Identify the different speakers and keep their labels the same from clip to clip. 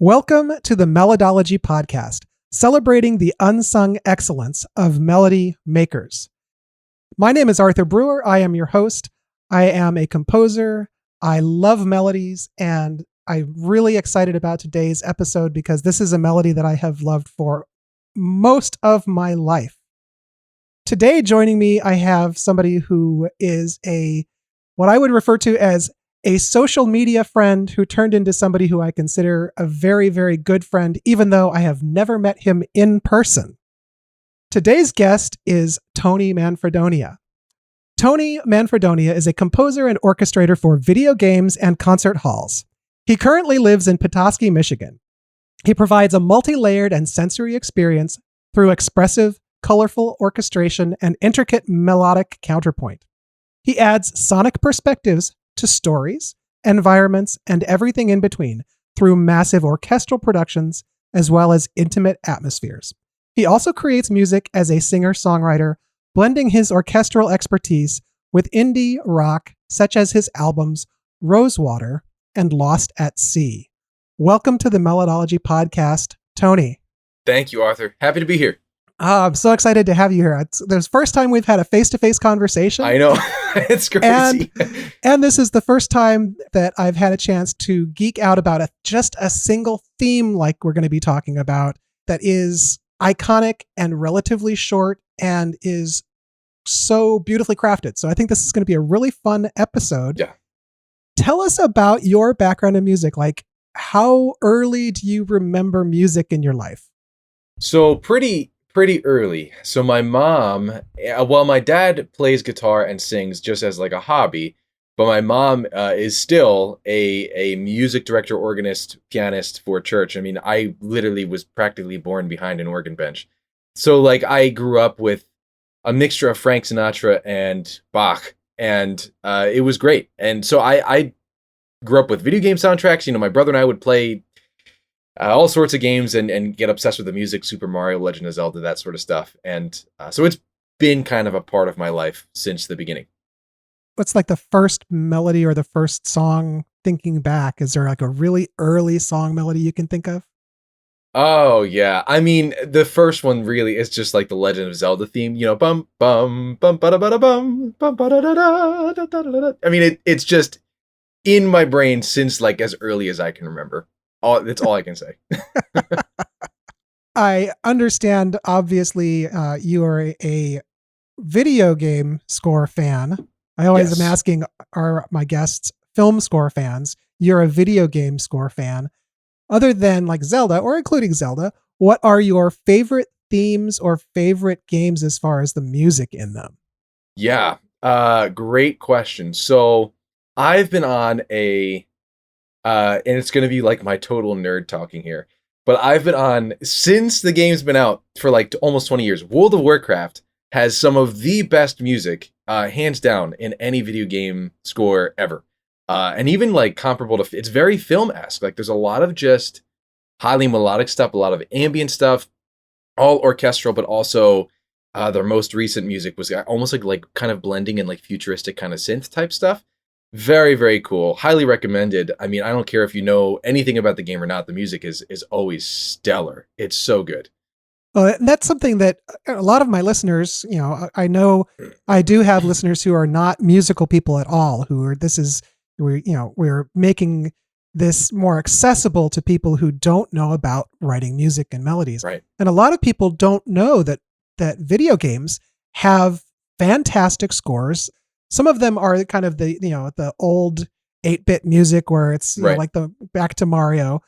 Speaker 1: Welcome to the Melodology Podcast, celebrating the unsung excellence of melody makers. My name is Arthur Breur. I am your host. I am a composer. I love melodies, and I'm really excited about today's episode because this is a melody that I have loved for most of my life. Today, joining me, I have somebody who is what I would refer to as a social media friend who turned into somebody who I consider a very, very good friend, even though I have never met him in person. Today's guest is Tony Manfredonia. Tony Manfredonia is a composer and orchestrator for video games and concert halls. He currently lives in Petoskey, Michigan. He provides a multi-layered and sensory experience through expressive, colorful orchestration and intricate melodic counterpoint. He adds sonic perspectives to stories, environments, and everything in between through massive orchestral productions as well as intimate atmospheres. He also creates music as a singer-songwriter, blending his orchestral expertise with indie rock, such as his albums Rosewater and Lost at Sea. Welcome to the Melodology Podcast, Tony.
Speaker 2: Thank you, Arthur. Happy to be here.
Speaker 1: I'm so excited to have you here. It's the first time we've had a face-to-face conversation.
Speaker 2: I know. It's crazy.
Speaker 1: And this is the first time that I've had a chance to geek out about just a single theme like we're going to be talking about that is iconic and relatively short and is so beautifully crafted. So I think this is going to be a really fun episode.
Speaker 2: Yeah.
Speaker 1: Tell us about your background in music. Like, how early do you remember music in your life?
Speaker 2: So pretty early. So my mom, my dad plays guitar and sings just as like a hobby, but my mom is still a music director, organist, pianist for church. I mean, I literally was practically born behind an organ bench. So like I grew up with a mixture of Frank Sinatra and Bach, and it was great. And so I grew up with video game soundtracks. You know, my brother and I would play all sorts of games and get obsessed with the music, Super Mario, Legend of Zelda, that sort of stuff. And so it's been kind of a part of my life since the beginning.
Speaker 1: What's like the first melody or the first song thinking back? Is there like a really early song melody you can think of?
Speaker 2: Oh, yeah. I mean, the first one really is just like the Legend of Zelda theme, you know, bum, bum, bum, ba da ba da bum, bum, ba da da da da da da da. I mean, it's just in my brain since like as early as I can remember. That's all I can say.
Speaker 1: I understand, obviously, you are a video game score fan. I always am asking my guests film score fans. You're a video game score fan. Other than like Zelda, or including Zelda, what are your favorite themes or favorite games as far as the music in them?
Speaker 2: Yeah, great question. So I've been on and it's going to be like my total nerd talking here, but I've been on since the game's been out for like almost 20 years. World of Warcraft has some of the best music, hands down, in any video game score ever. And even like comparable to, it's very film-esque. Like there's a lot of just highly melodic stuff, a lot of ambient stuff, all orchestral, but also their most recent music was almost like kind of blending in like futuristic kind of synth type stuff. Very, very cool. Highly recommended. I mean, I don't care if you know anything about the game or not. The music is always stellar. It's so good.
Speaker 1: That's something that a lot of my listeners, you know, I know I do have listeners who are not musical people at all, we're making this more accessible to people who don't know about writing music and melodies.
Speaker 2: Right.
Speaker 1: And a lot of people don't know that video games have fantastic scores. Some of them are kind of the old 8-bit music where it's like the back to Mario,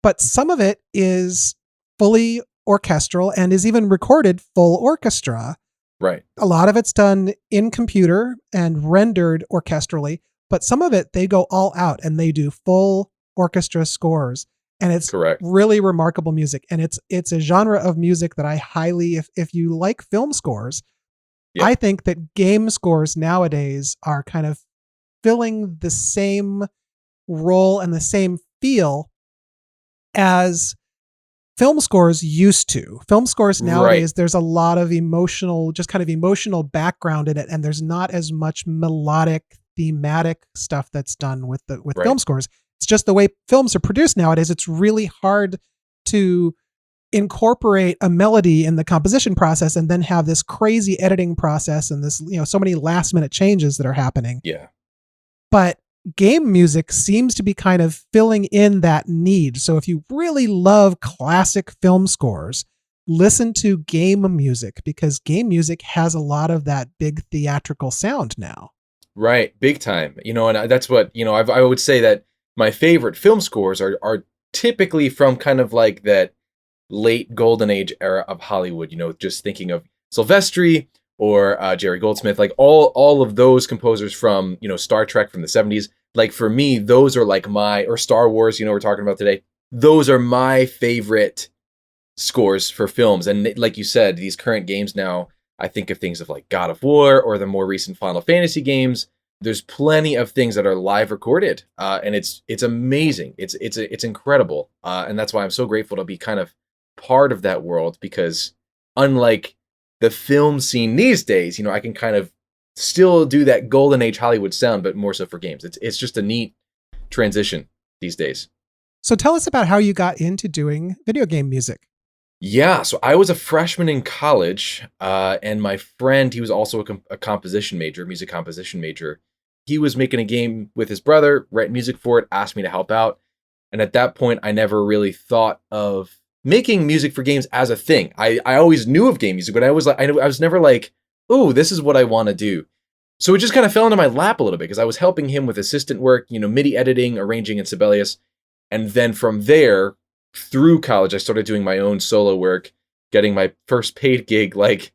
Speaker 1: but some of it is fully orchestral and is even recorded full orchestra.
Speaker 2: Right.
Speaker 1: A lot of it's done in computer and rendered orchestrally, but some of it they go all out and they do full orchestra scores, and it's really remarkable music. And it's a genre of music that I highly, if you like film scores. Yeah. I think that game scores nowadays are kind of filling the same role and the same feel as film scores used to. Film scores nowadays, there's a lot of emotional background in it, and there's not as much melodic, thematic stuff that's done with film scores. it's just the way films are produced nowadays. It's really hard to incorporate a melody in the composition process and then have this crazy editing process and this, so many last minute changes that are happening.
Speaker 2: Yeah.
Speaker 1: But game music seems to be kind of filling in that need. So if you really love classic film scores, listen to game music, because game music has a lot of that big theatrical sound now.
Speaker 2: Right. Big time. And that's what, I would say that my favorite film scores are typically from kind of like that late golden age era of Hollywood, just thinking of Silvestri or Jerry Goldsmith, like all of those composers from, Star Trek from the 70s. Like for me, those are like or Star Wars, we're talking about today. Those are my favorite scores for films. And like you said, these current games now, I think of things of like God of War or the more recent Final Fantasy games. There's plenty of things that are live recorded, and it's amazing. It's incredible, and that's why I'm so grateful to be kind of part of that world, because unlike the film scene these days, I can kind of still do that golden age Hollywood sound, but more so for games. It's just a neat transition these days.
Speaker 1: So tell us about how you got into doing video game music.
Speaker 2: Yeah, so I was a freshman in college, and my friend, he was also a composition major, music composition major. He was making a game with his brother, write music for it, asked me to help out. And at that point, I never really thought of making music for games as a thing. I always knew of game music, but I was never like, oh, this is what I want to do. So it just kind of fell into my lap a little bit, because I was helping him with assistant work, MIDI editing, arranging in Sibelius. And then from there, through college, I started doing my own solo work, getting my first paid gig like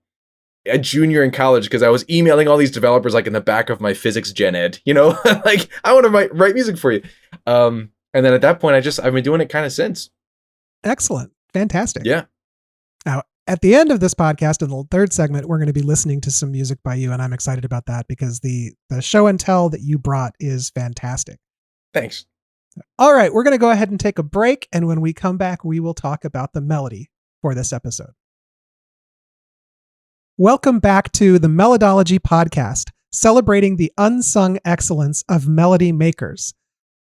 Speaker 2: a junior in college, because I was emailing all these developers like in the back of my physics gen ed, like, I want to write music for you. And then at that point, I've been doing it kind of since.
Speaker 1: Excellent. Fantastic.
Speaker 2: Yeah.
Speaker 1: Now, at the end of this podcast, in the third segment, we're going to be listening to some music by you, and I'm excited about that because the show and tell that you brought is fantastic.
Speaker 2: Thanks.
Speaker 1: All right, we're going to go ahead and take a break, and when we come back, we will talk about the melody for this episode. Welcome back to the Melodology Podcast, celebrating the unsung excellence of melody makers.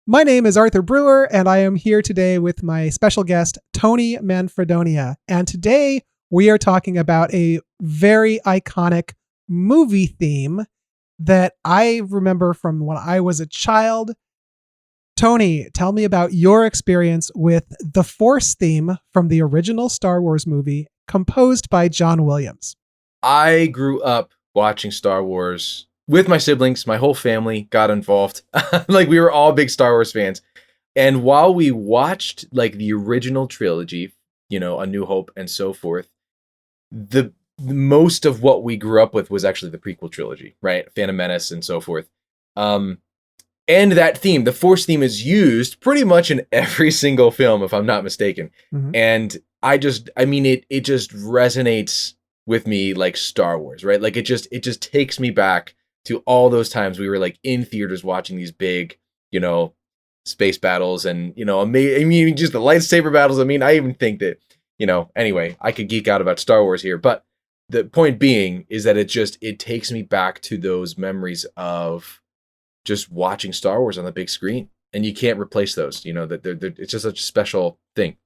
Speaker 1: My name is Arthur Breur, and I am here today with my special guest, Tony Manfredonia. And today we are talking about a very iconic movie theme that I remember from when I was a child. Tony, tell me about your experience with the Force theme from the original Star Wars movie, composed by John Williams.
Speaker 2: I grew up watching Star Wars with my siblings. My whole family got involved. Like, we were all big Star Wars fans. And while we watched like the original trilogy, A New Hope and so forth, the most of what we grew up with was actually the prequel trilogy, right? Phantom Menace and so forth. And that theme, the Force theme, is used pretty much in every single film, if I'm not mistaken. Mm-hmm. And it just resonates with me like Star Wars, right? Like it just takes me back to all those times we were like in theaters watching these big, space battles and, just the lightsaber battles. I mean, I even think that, anyway, I could geek out about Star Wars here, but the point being is that it takes me back to those memories of just watching Star Wars on the big screen, and you can't replace those. It's just such a special thing.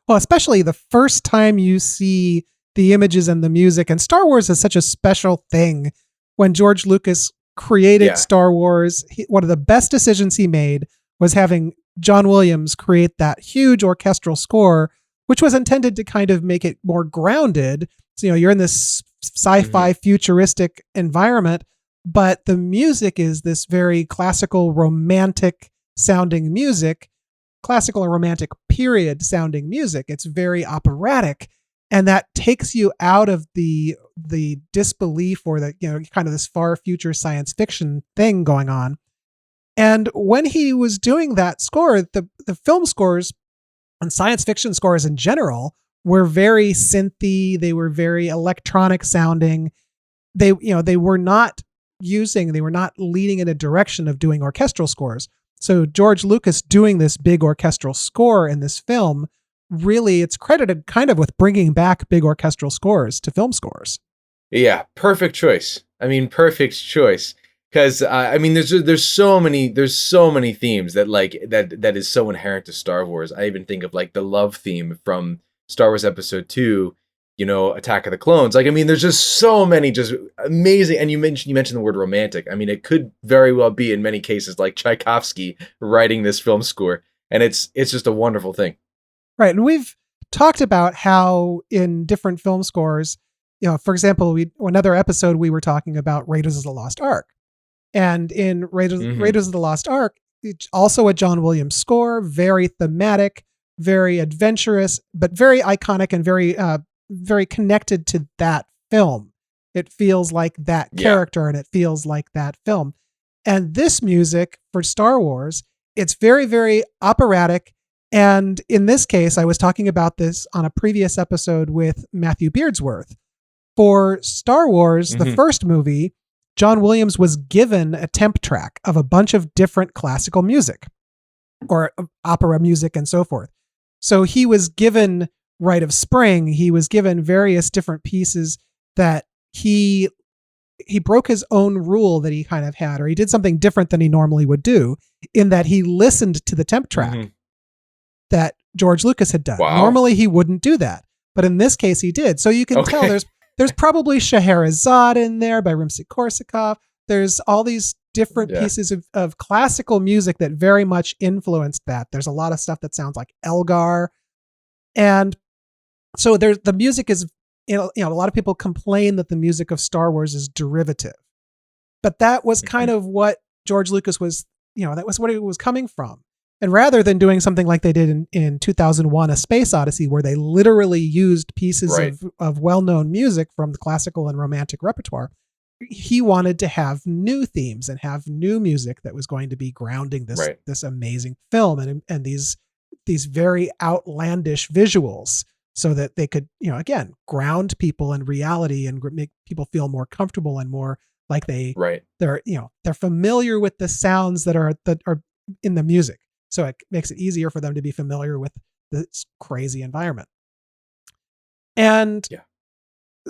Speaker 1: Well, especially the first time you see the images and the music, and Star Wars is such a special thing. When George Lucas created Star Wars, one of the best decisions he made was having John Williams create that huge orchestral score, which was intended to kind of make it more grounded. So, you're in this sci-fi futuristic environment, but the music is this very classical, romantic sounding music, classical and romantic period sounding music. It's very operatic, and that takes you out of the disbelief or the, kind of this far future science fiction thing going on. And when he was doing that score, the film scores and science fiction scores in general were very synthy. They were very electronic sounding. They were not leading in a direction of doing orchestral scores. So George Lucas doing this big orchestral score in this film, really, it's credited kind of with bringing back big orchestral scores to film scores.
Speaker 2: Yeah, perfect choice. I mean, perfect choice. Because I mean, there's so many themes that like that is so inherent to Star Wars. I even think of like the love theme from Star Wars Episode 2, you know, Attack of the Clones. Like, I mean, there's just so many just amazing. And you mentioned the word romantic. I mean, it could very well be in many cases like Tchaikovsky writing this film score, and it's just a wonderful thing.
Speaker 1: Right, and we've talked about how in different film scores, you know, for example, another episode we were talking about Raiders of the Lost Ark. And in Raiders of the Lost Ark, it's also a John Williams score, very thematic, very adventurous, but very iconic and very connected to that film. It feels like that character and it feels like that film. And this music for Star Wars, it's very, very operatic. And in this case, I was talking about this on a previous episode with Matthew Beardsworth. For Star Wars, the first movie, John Williams was given a temp track of a bunch of different classical music or opera music and so forth. So he was given Rite of Spring. He was given various different pieces that he broke his own rule that he kind of had, or he did something different than he normally would do in that he listened to the temp track that George Lucas had done.
Speaker 2: Wow.
Speaker 1: Normally he wouldn't do that, but in this case he did. So you can tell there's probably Scheherazade in there by Rimsky-Korsakov. There's all these different pieces of classical music that very much influenced that. There's a lot of stuff that sounds like Elgar. And so the music is, you know, a lot of people complain that the music of Star Wars is derivative. But that was kind of what George Lucas was, you know, that was what it was coming from. And rather than doing something like they did in 2001, A Space Odyssey, where they literally used pieces of well-known music from the classical and romantic repertoire, he wanted to have new themes and have new music that was going to be grounding this amazing film and these very outlandish visuals so that they could, you know, again, ground people in reality and make people feel more comfortable and more like they're, you know, they're familiar with the sounds that are in the music. So it makes it easier for them to be familiar with this crazy environment. And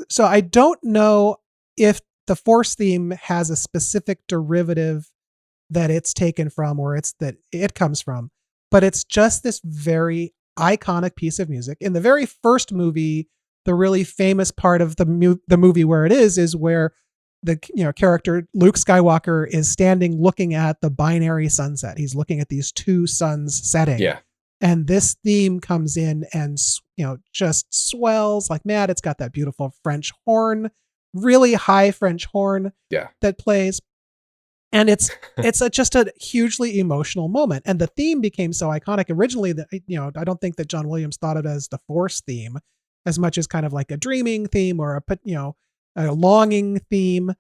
Speaker 1: so I don't know if the Force theme has a specific derivative that it's taken from or that it comes from, but it's just this very iconic piece of music. In the very first movie, the really famous part of the movie where it is where the character Luke Skywalker is standing looking at the binary sunset. He's looking at these two suns setting. Yeah. And this theme comes in and, you know, just swells like mad. It's got that beautiful French horn, really high French horn that plays. And it's just a hugely emotional moment. And the theme became so iconic originally that, you know, I don't think that John Williams thought of it as the Force theme as much as kind of like a dreaming theme or a longing theme,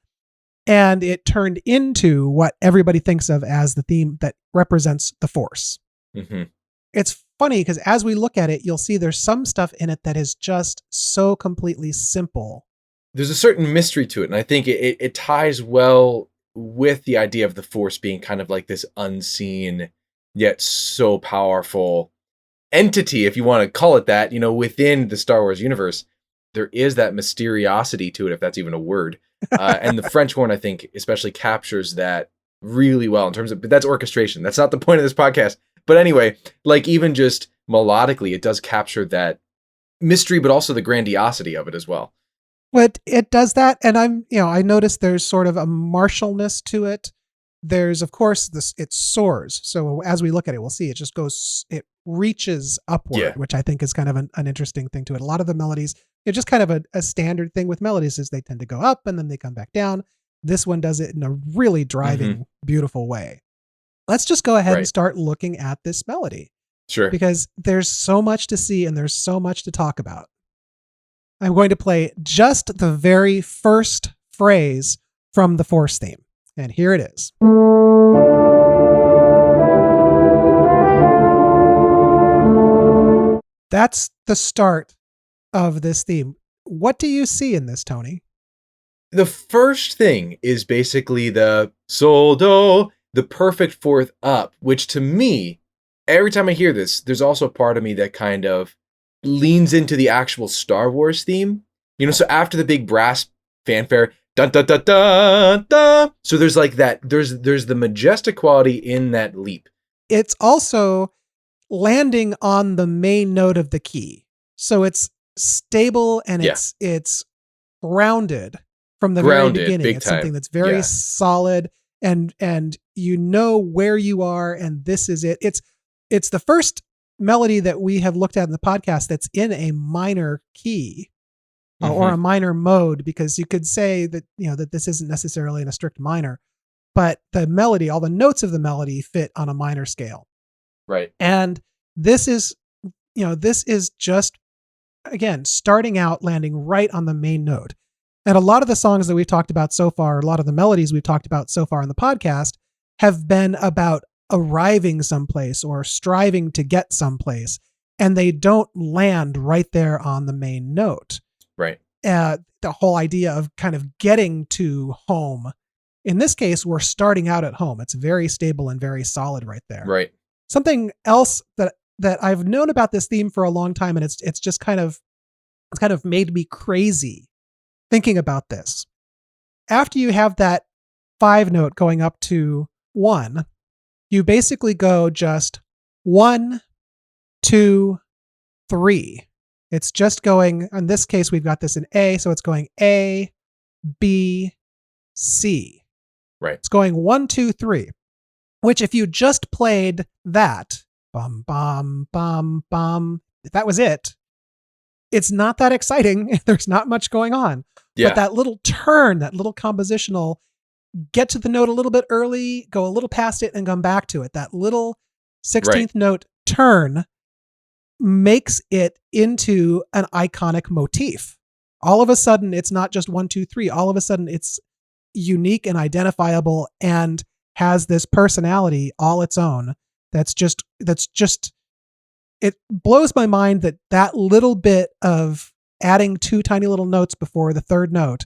Speaker 1: and it turned into what everybody thinks of as the theme that represents the Force. It's funny because as we look at it, you'll see there's some stuff in it that is just so completely simple.
Speaker 2: There's a certain mystery to it, and I think it ties well with the idea of the Force being kind of like this unseen yet so powerful entity, if you want to call it that, you know, within the Star Wars universe. There is that mysteriosity to it, if that's even a word. And the French horn, I think, especially captures that really well in terms of, but that's orchestration. That's not the point of this podcast. But anyway, like even just melodically, it does capture that mystery, but also the grandiosity of it as well.
Speaker 1: Well, it does that. And I noticed there's sort of a martialness to it. There's, of course, it soars. So as we look at it, we'll see it reaches upward, which I think is kind of an interesting thing to it. A lot of the melodies, it's just kind of a standard thing with melodies is they tend to go up and then they come back down. This one does it in a really driving, beautiful way. Let's just go ahead and start looking at this melody.
Speaker 2: Sure.
Speaker 1: Because there's so much to see and there's so much to talk about. I'm going to play just the very first phrase from the Force theme. And here it is. That's the start of this theme. What do you see in this, Tony?
Speaker 2: The first thing is basically the sol do, the perfect fourth up, which to me, every time I hear this, there's also a part of me that kind of leans into the actual Star Wars theme. You know, so after the big brass fanfare, dun dun dun dun dun. So there's like that. There's the majestic quality in that leap.
Speaker 1: It's also landing on the main note of the key. So it's stable and it's grounded from the very beginning.
Speaker 2: Big
Speaker 1: It's
Speaker 2: time.
Speaker 1: something that's very solid and you know where you are and this is it. It's the first melody that we have looked at in the podcast that's in a minor key or a minor mode, because you could say that, you know, that this isn't necessarily in a strict minor, but the melody, all the notes of the melody fit on a minor scale.
Speaker 2: Right.
Speaker 1: And this is, you know, this is just, again, starting out, landing right on the main note. And a lot of the songs that we've talked about so far, a lot of the melodies we've talked about so far in the podcast have been about arriving someplace or striving to get someplace, and they don't land right there on the main note.
Speaker 2: Right.
Speaker 1: The whole idea of kind of getting to home. In this case, we're starting out at home. It's very stable and very solid right there.
Speaker 2: Right.
Speaker 1: Something else that I've known about this theme for a long time, and it's just kind of made me crazy thinking about this. After you have that 5 note going up to 1, you basically go just 1, 2, 3. It's just going, in this case, we've got this in A, so it's going A, B, C.
Speaker 2: Right.
Speaker 1: It's going 1, 2, 3, which if you just played that, bum, bum, bum, bum, if that was it, it's not that exciting. There's not much going on.
Speaker 2: Yeah.
Speaker 1: But that little turn, that little compositional, get to the note a little bit early, go a little past it and come back to it. That little 16th note turn makes it into an iconic motif. All of a sudden, it's not just 1, 2, 3. All of a sudden, it's unique and identifiable and has this personality all its own. That's just, it blows my mind that little bit of adding 2 tiny little notes before the 3rd note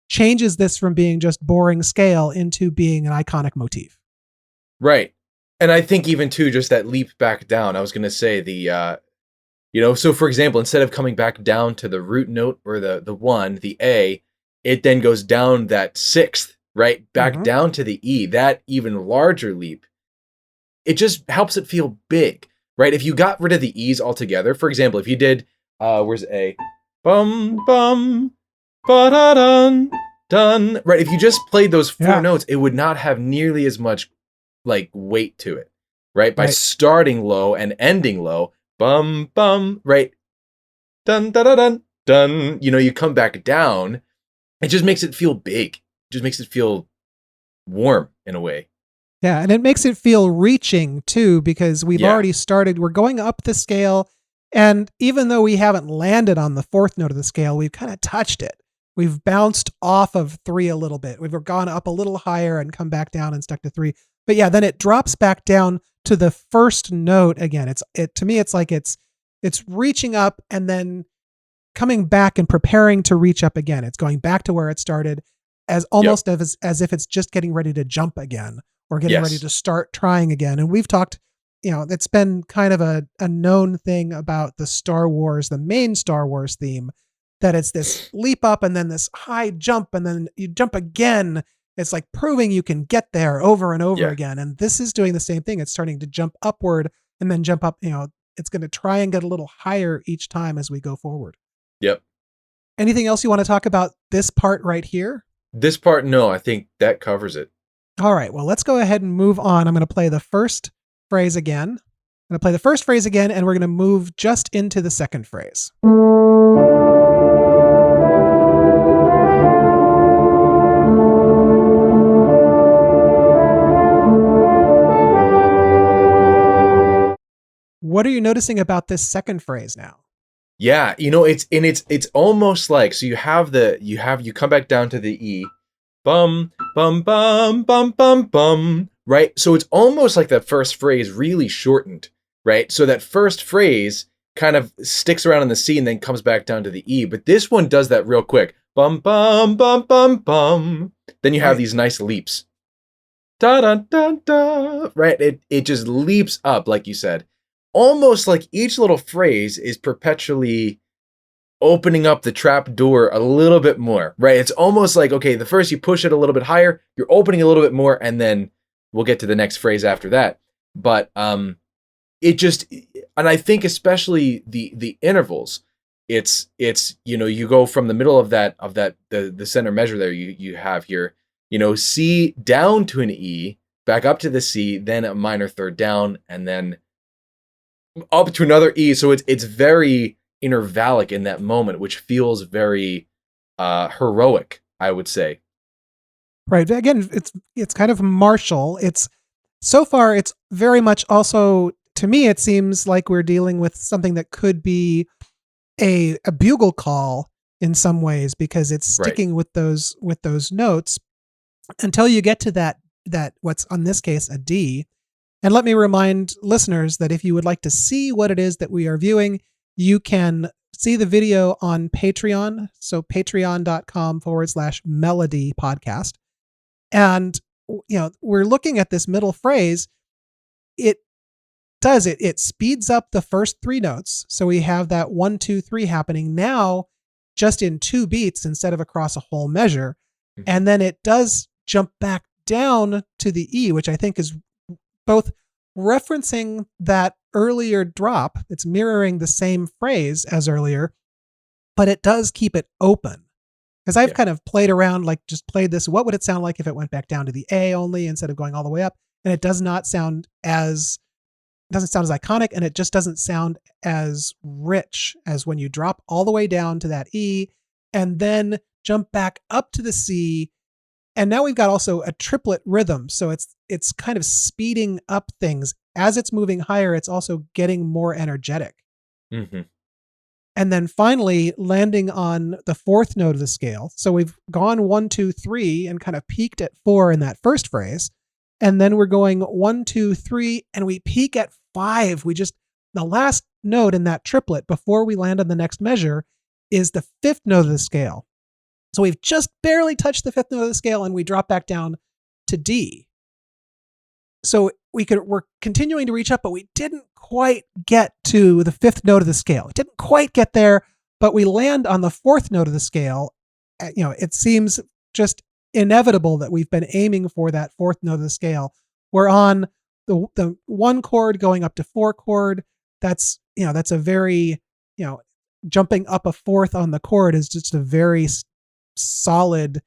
Speaker 1: changes this from being just boring scale into being an iconic motif.
Speaker 2: Right. And I think even too, just that leap back down, I was going to say so for example, instead of coming back down to the root note or the 1, the A, it then goes down that 6th, right? Back down to the E, that even larger leap. It just helps it feel big, right? If you got rid of the E's altogether, for example, if you did, where's A? Bum, bum, ba-da-dun, dun. Right, if you just played those 4 notes, it would not have nearly as much like weight to it, right? By starting low and ending low, bum, bum, right? Dun, da, da, dun, dun. You know, you come back down, it just makes it feel big. It just makes it feel warm in a way.
Speaker 1: Yeah, and it makes it feel reaching too, because we've already started, we're going up the scale, and even though we haven't landed on the 4th note of the scale, we've kind of touched it. We've bounced off of 3 a little bit. We've gone up a little higher and come back down and stuck to 3. But yeah, then it drops back down to the 1st note again. To me, it's like it's reaching up and then coming back and preparing to reach up again. It's going back to where it started, as almost as if it's just getting ready to jump again or getting ready to start trying again. And we've talked, it's been kind of a known thing about the main Star Wars theme, that it's this leap up and then this high jump and then you jump again. It's like proving you can get there over and over again. And this is doing the same thing. It's starting to jump upward and then jump up, it's going to try and get a little higher each time as we go forward.
Speaker 2: Yep.
Speaker 1: Anything else you want to talk about this part right here?
Speaker 2: This part, no, I think that covers it.
Speaker 1: All right, well, let's go ahead and move on. I'm going to play the first phrase again. I'm going to play the first phrase again, and we're going to move just into the second phrase. What are you noticing about this second phrase now?
Speaker 2: Yeah, it's almost like, so you come back down to the E, bum, bum, bum, bum, bum, bum, right? So it's almost like that first phrase really shortened, right? So that first phrase kind of sticks around in the C and then comes back down to the E, but this one does that real quick. Bum, bum, bum, bum, bum. Then you have these nice leaps. Da, da, da, da, right? It just leaps up, like you said. Almost like each little phrase is perpetually opening up the trap door a little bit more, right? It's almost like, okay, the first you push it a little bit higher, you're opening a little bit more, and then we'll get to the next phrase after that. But it just, and I think especially the intervals, it's you go from the middle of the center measure there you have here, C down to an E, back up to the C, then a minor third down, and then up to another E. So it's very intervallic in that moment, which feels very heroic, I would say.
Speaker 1: Right. Again, it's kind of martial. So far it's very much also, to me, it seems like we're dealing with something that could be a bugle call in some ways, because it's sticking with those notes until you get to that what's on this case a D. And let me remind listeners that if you would like to see what it is that we are viewing, you can see the video on Patreon. So patreon.com/melody podcast. And, we're looking at this middle phrase. It speeds up the first three notes. So we have that 1, 2, 3 happening now just in 2 beats instead of across a whole measure. Mm-hmm. And then it does jump back down to the E, which I think is both referencing that earlier drop. It's mirroring the same phrase as earlier, but it does keep it open. Because I've kind of played around, like just played this. What would it sound like if it went back down to the A only instead of going all the way up? And it doesn't sound as iconic, and it just doesn't sound as rich as when you drop all the way down to that E and then jump back up to the C. And now we've got also a triplet rhythm. So it's kind of speeding up things. As it's moving higher, it's also getting more energetic. Mm-hmm. And then finally landing on the fourth note of the scale. So we've gone 1, 2, 3 and kind of peaked at 4 in that first phrase. And then we're going 1, 2, 3, and we peak at 5. The last note in that triplet before we land on the next measure is the fifth note of the scale. So we've just barely touched the fifth note of the scale, and we drop back down to D. So we're continuing to reach up, but we didn't quite get to the fifth note of the scale. We didn't quite get there, but we land on the fourth note of the scale. It seems just inevitable that we've been aiming for that fourth note of the scale. We're on the 1 chord going up to 4 chord. That's a very, jumping up a fourth on the chord is just a very solid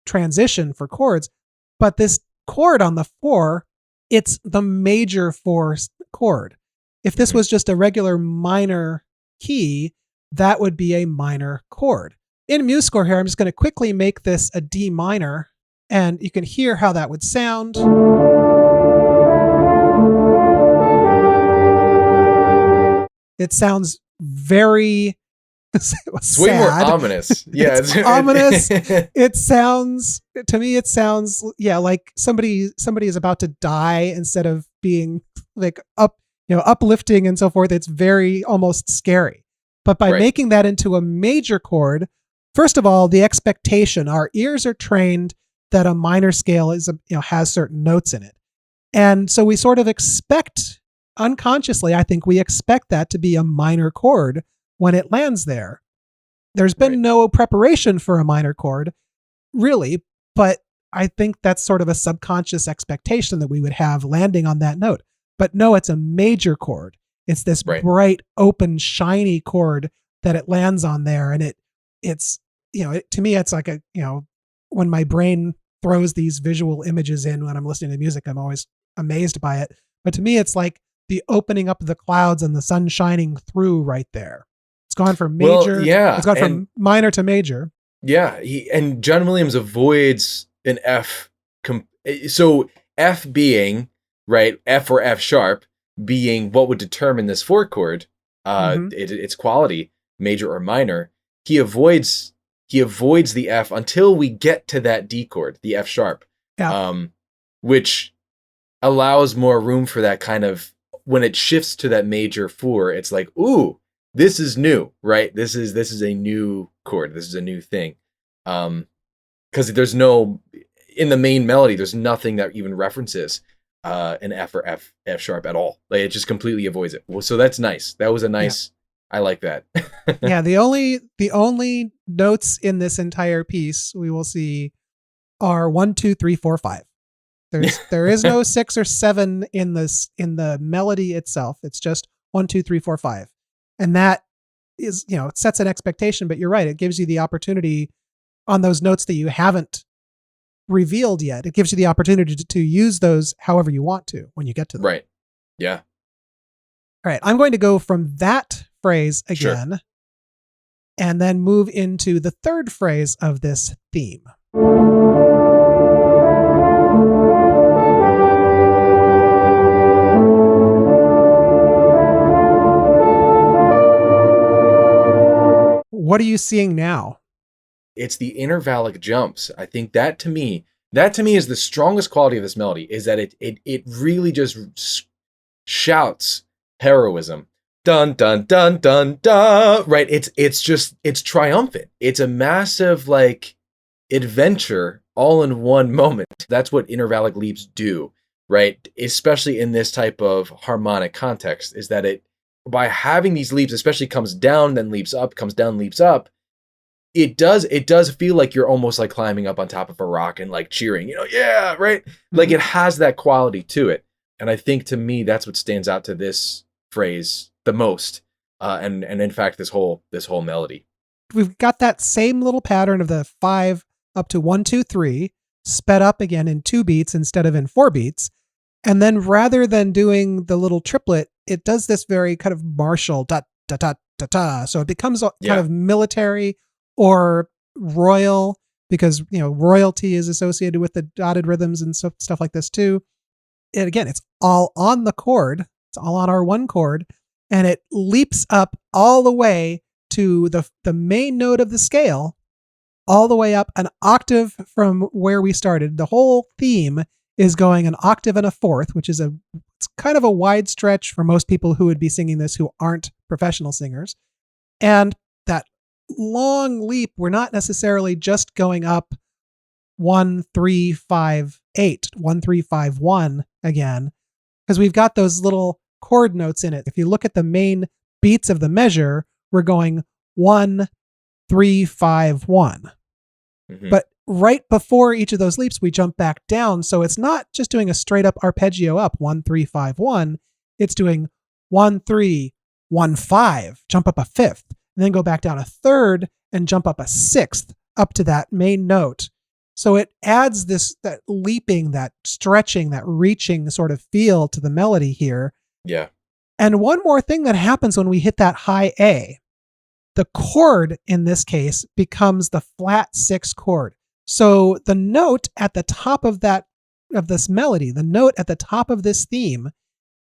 Speaker 1: transition for chords. But this chord on the 4, it's the major 4 chord. If this was just a regular minor key, that would be a minor chord. In MuseScore here, I'm just going to quickly make this a D minor, and you can hear how that would sound. It sounds very
Speaker 2: it's way more ominous. Yeah,
Speaker 1: it's ominous. It sounds, to me, like somebody is about to die instead of being like uplifting and so forth. It's very almost scary. But by making that into a major chord, first of all, the expectation, our ears are trained that a minor scale has certain notes in it. And so we sort of expect, unconsciously, I think we expect that to be a minor chord when it lands there. There's been no preparation for a minor chord, really, but I think that's sort of a subconscious expectation that we would have landing on that note. But no, it's a major chord. It's this bright, open, shiny chord that it lands on there. And to me, it's like when my brain throws these visual images in when I'm listening to music, I'm always amazed by it. But to me, it's like the opening up of the clouds and the sun shining through right there. It's gone from major. It's gone from minor to major.
Speaker 2: Yeah. And John Williams avoids an F. So F being, F or F sharp being what would determine this 4 chord, its quality, major or minor. He avoids the F until we get to that D chord, the F sharp, which allows more room for that kind of, when it shifts to that major 4, it's like, ooh, this is new, right? This is a new chord. This is a new thing. Because there's no, in the main melody, there's nothing that even references an F or F sharp at all. Like, it just completely avoids it. Well, so that's nice. That was a nice I like that.
Speaker 1: Yeah, the only notes in this entire piece we will see are 1, 2, 3, 4, 5. There is no 6 or 7 in the melody itself. It's just 1, 2, 3, 4, 5. And that is, it sets an expectation, but you're right. It gives you the opportunity on those notes that you haven't revealed yet. It gives you the opportunity to use those however you want to when you get to them.
Speaker 2: Right. Yeah.
Speaker 1: All right. I'm going to go from that phrase again,
Speaker 2: Sure.
Speaker 1: and then move into the third phrase of this theme. What are you seeing now?
Speaker 2: It's the intervallic jumps. I think that to me is the strongest quality of this melody, is that it really just shouts heroism. Dun dun dun dun dun. Right? It's triumphant. It's a massive like adventure all in one moment. That's what intervallic leaps do, right? Especially in this type of harmonic context, is that it, by having these leaps, especially comes down, then leaps up, comes down, leaps up, it does feel like you're almost like climbing up on top of a rock and like cheering, yeah, right? Like it has that quality to it. And I think to me, that's what stands out to this phrase the most. And in fact, this whole melody.
Speaker 1: We've got that same little pattern of the 5 up to 1, 2, 3, sped up again in 2 beats instead of in 4 beats. And then rather than doing the little triplet, it does this very kind of martial da da da da da. So it becomes kind of military or royal, because royalty is associated with the dotted rhythms and stuff like this too. And again, it's all on the chord. It's all on our 1 chord, and it leaps up all the way to the main note of the scale, all the way up an octave from where we started. The whole theme is going an octave and a fourth, which is it's kind of a wide stretch for most people who would be singing this who aren't professional singers. And that long leap, we're not necessarily just going up 1, 3, 5, 8, 1, 3, 5, 1 again, because we've got those little chord notes in it. If you look at the main beats of the measure, we're going 1, 3, 5, 1. Mm-hmm. But right before each of those leaps, we jump back down. So it's not just doing a straight up arpeggio up 1, 3, 5, 1. It's doing 1, 3, 1, 5, jump up a fifth, and then go back down a third and jump up a sixth up to that main note. So it adds that leaping, that stretching, that reaching sort of feel to the melody here.
Speaker 2: Yeah.
Speaker 1: And one more thing that happens when we hit that high A, the chord in this case becomes the flat 6 chord. So the note at the top of this melody, the note at the top of this theme,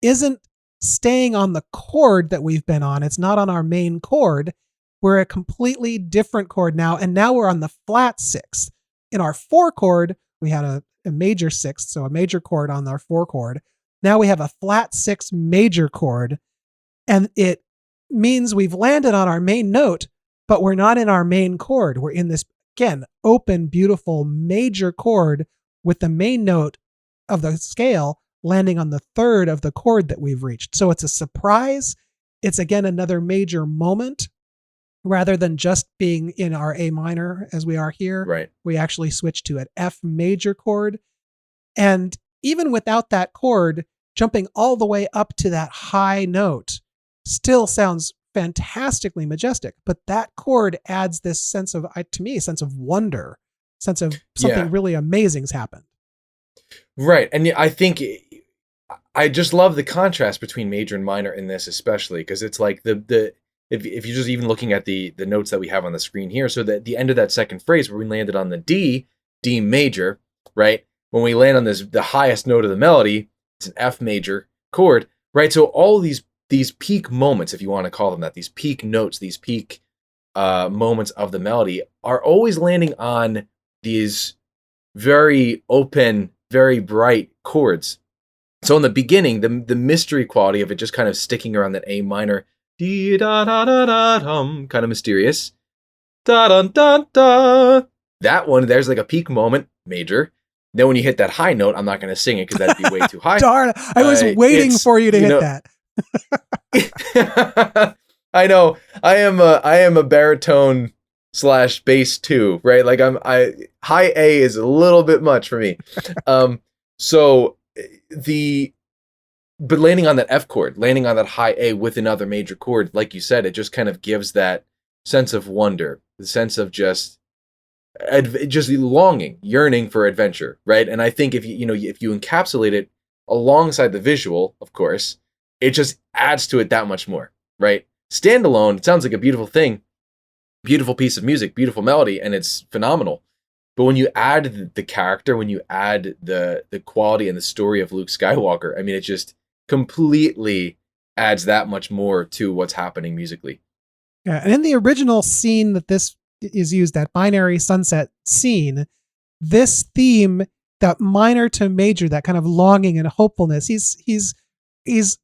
Speaker 1: isn't staying on the chord that we've been on. It's not on our main chord. We're a completely different chord now, and now we're on the flat 6. In our 4 chord, we had a major 6th, so a major chord on our 4 chord. Now we have a flat 6 major chord, and it means we've landed on our main note, but we're not in our main chord. We're in this, again, open, beautiful major chord with the main note of the scale landing on the third of the chord that we've reached. So it's a surprise. It's, again, another major moment. Rather than just being in our A minor as we are here,
Speaker 2: right,
Speaker 1: we actually switch to an F major chord. And even without that chord, jumping all the way up to that high note still sounds fantastically majestic. But that chord adds this sense of, to me, a sense of wonder, sense of something really amazing's happened.
Speaker 2: Right. And I think I just love the contrast between major and minor in this, especially because it's like if you're just even looking at the notes that we have on the screen here, so that the end of that second phrase where we landed on the D major, right? When we land on the highest note of the melody, it's an F major chord, right? So all these peak moments, if you want to call them that, these peak notes, these peak moments of the melody are always landing on these very open, very bright chords. So in the beginning, the mystery quality of it just kind of sticking around that A minor, dee da da da da dum, kind of mysterious. Da da da da. That one, there's like a peak moment, major. Then when you hit that high note, I'm not going to sing it because that'd be way too high.
Speaker 1: Darn, I was waiting for you to hit that.
Speaker 2: I know. I am a baritone slash bass too, right? Like high A is a little bit much for me. So the but landing on that F chord, landing on that high A with another major chord, like you said, it just kind of gives that sense of wonder, the sense of just longing, yearning for adventure, right? And I think if if you encapsulate it alongside the visual, of course, it just adds to it that much more, right? Standalone, it sounds like a beautiful thing, beautiful piece of music, beautiful melody, and it's phenomenal. But when you add the character, when you add the quality and the story of Luke Skywalker, I mean, it just completely adds that much more to what's happening musically.
Speaker 1: Yeah, and in the original scene that this is used, that binary sunset scene, this theme, that minor to major, that kind of longing and hopefulness, he's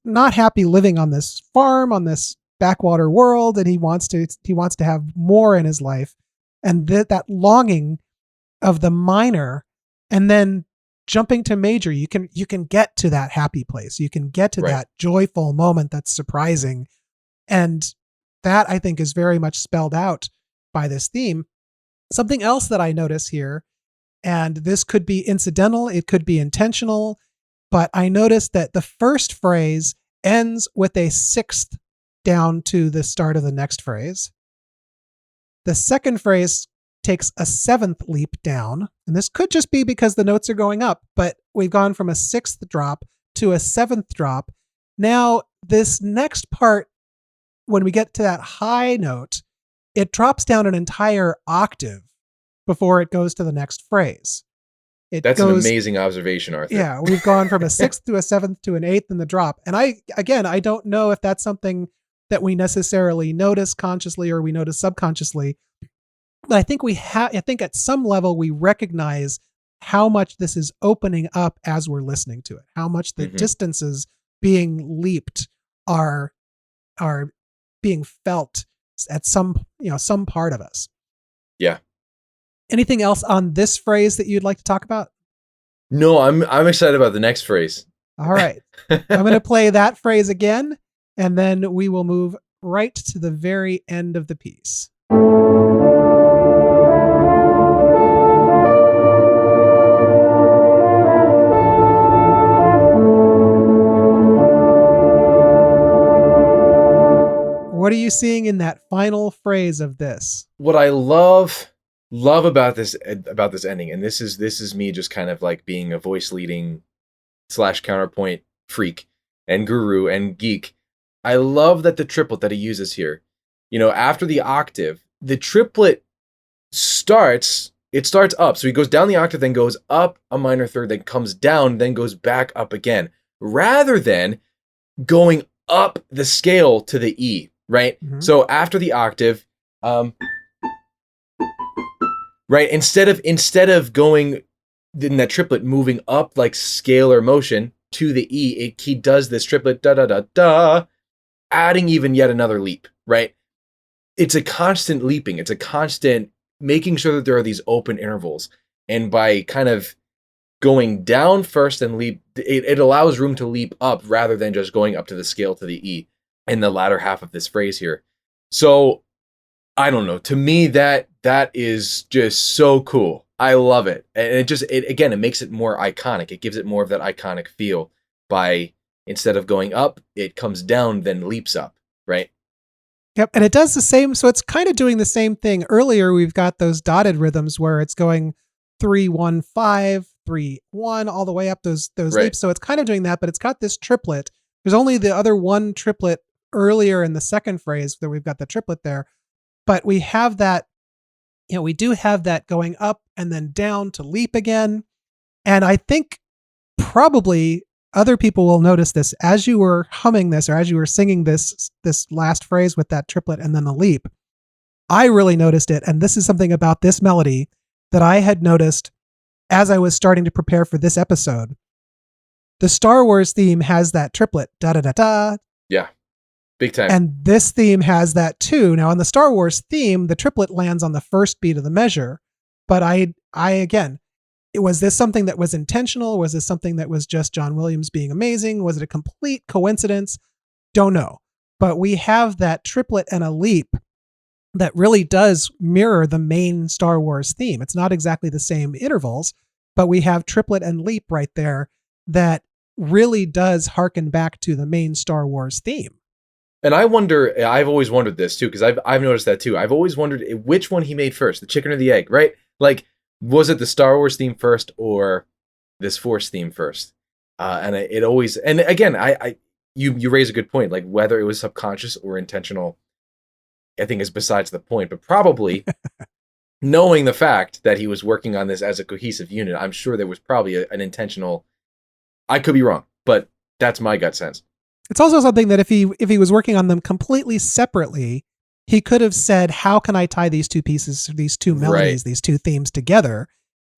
Speaker 1: not happy living on this farm, on this backwater world, and he wants to have more in his life, and that longing of the minor, and then jumping to major, you can get to that happy place, you can get to
Speaker 2: Right.
Speaker 1: that joyful moment that's surprising, and that I think is very much spelled out by this theme. Something else that I notice here, and this could be incidental, it could be intentional, but I noticed that the first phrase ends with a sixth down to the start of the next phrase. The second phrase takes a seventh leap down, and this could just be because the notes are going up, but we've gone from a sixth drop to a seventh drop. Now, this next part, when we get to that high note, it drops down an entire octave before it goes to the next phrase.
Speaker 2: That's an amazing observation, Arthur.
Speaker 1: Yeah, we've gone from a sixth to a seventh to an eighth in the drop. And I don't know if that's something that we necessarily notice consciously or we notice subconsciously. But I think at some level we recognize how much this is opening up as we're listening to it, how much the distances being leaped are being felt at some part of us.
Speaker 2: Yeah.
Speaker 1: Anything else on this phrase that you'd like to talk about?
Speaker 2: No, I'm excited about the next phrase.
Speaker 1: All right. I'm going to play that phrase again, and then we will move right to the very end of the piece. What are you seeing in that final phrase of this?
Speaker 2: What I love about this ending, and this is me just kind of like being a voice leading / counterpoint freak and guru and geek. I love that the triplet that he uses here, after the octave, the triplet starts up. So he goes down the octave, then goes up a minor third, then comes down, then goes back up again, rather than going up the scale to the E, right? Mm-hmm. So after the octave, right, instead of going in that triplet moving up like scalar motion to the E, he does this triplet da da da da, adding even yet another leap, right? It's a constant leaping. It's a constant making sure that there are these open intervals. And by kind of going down first and leap, it allows room to leap up rather than just going up to the scale to the E in the latter half of this phrase here. So I don't know. To me, that is just so cool. I love it. And it makes it more iconic. It gives it more of that iconic feel by, instead of going up, it comes down, then leaps up, right?
Speaker 1: Yep. And it does the same. So it's kind of doing the same thing. Earlier, we've got those dotted rhythms where it's going 3-1-5, 3-1, all the way up those right. leaps. So it's kind of doing that, but it's got this triplet. There's only the other one triplet earlier in the second phrase that we've got the triplet there. But we have that, we do have that going up and then down to leap again. And I think probably other people will notice this as you were humming this or as you were singing this last phrase with that triplet and then the leap. I really noticed it. And this is something about this melody that I had noticed as I was starting to prepare for this episode. The Star Wars theme has that triplet, da-da-da-da.
Speaker 2: Yeah. Big time.
Speaker 1: And this theme has that too. Now, on the Star Wars theme, the triplet lands on the first beat of the measure. But I again, was this something that was intentional? Was this something that was just John Williams being amazing? Was it a complete coincidence? Don't know. but we have that triplet and a leap that really does mirror the main Star Wars theme. It's not exactly the same intervals, but we have triplet and leap right there that really does harken back to the main Star Wars theme.
Speaker 2: And I wonder, I've always wondered this too, because I've noticed that too. I've always wondered which one he made first, the chicken or the egg, right? Like, was it the Star Wars theme first or this Force theme first? And it always, and again, you raise a good point, like whether it was subconscious or intentional, I think is besides the point, but probably knowing the fact that he was working on this as a cohesive unit, I'm sure there was probably an intentional, I could be wrong, but that's my gut sense.
Speaker 1: It's also something that if he was working on them completely separately, he could have said, how can I tie these two pieces, these two melodies, these two themes together?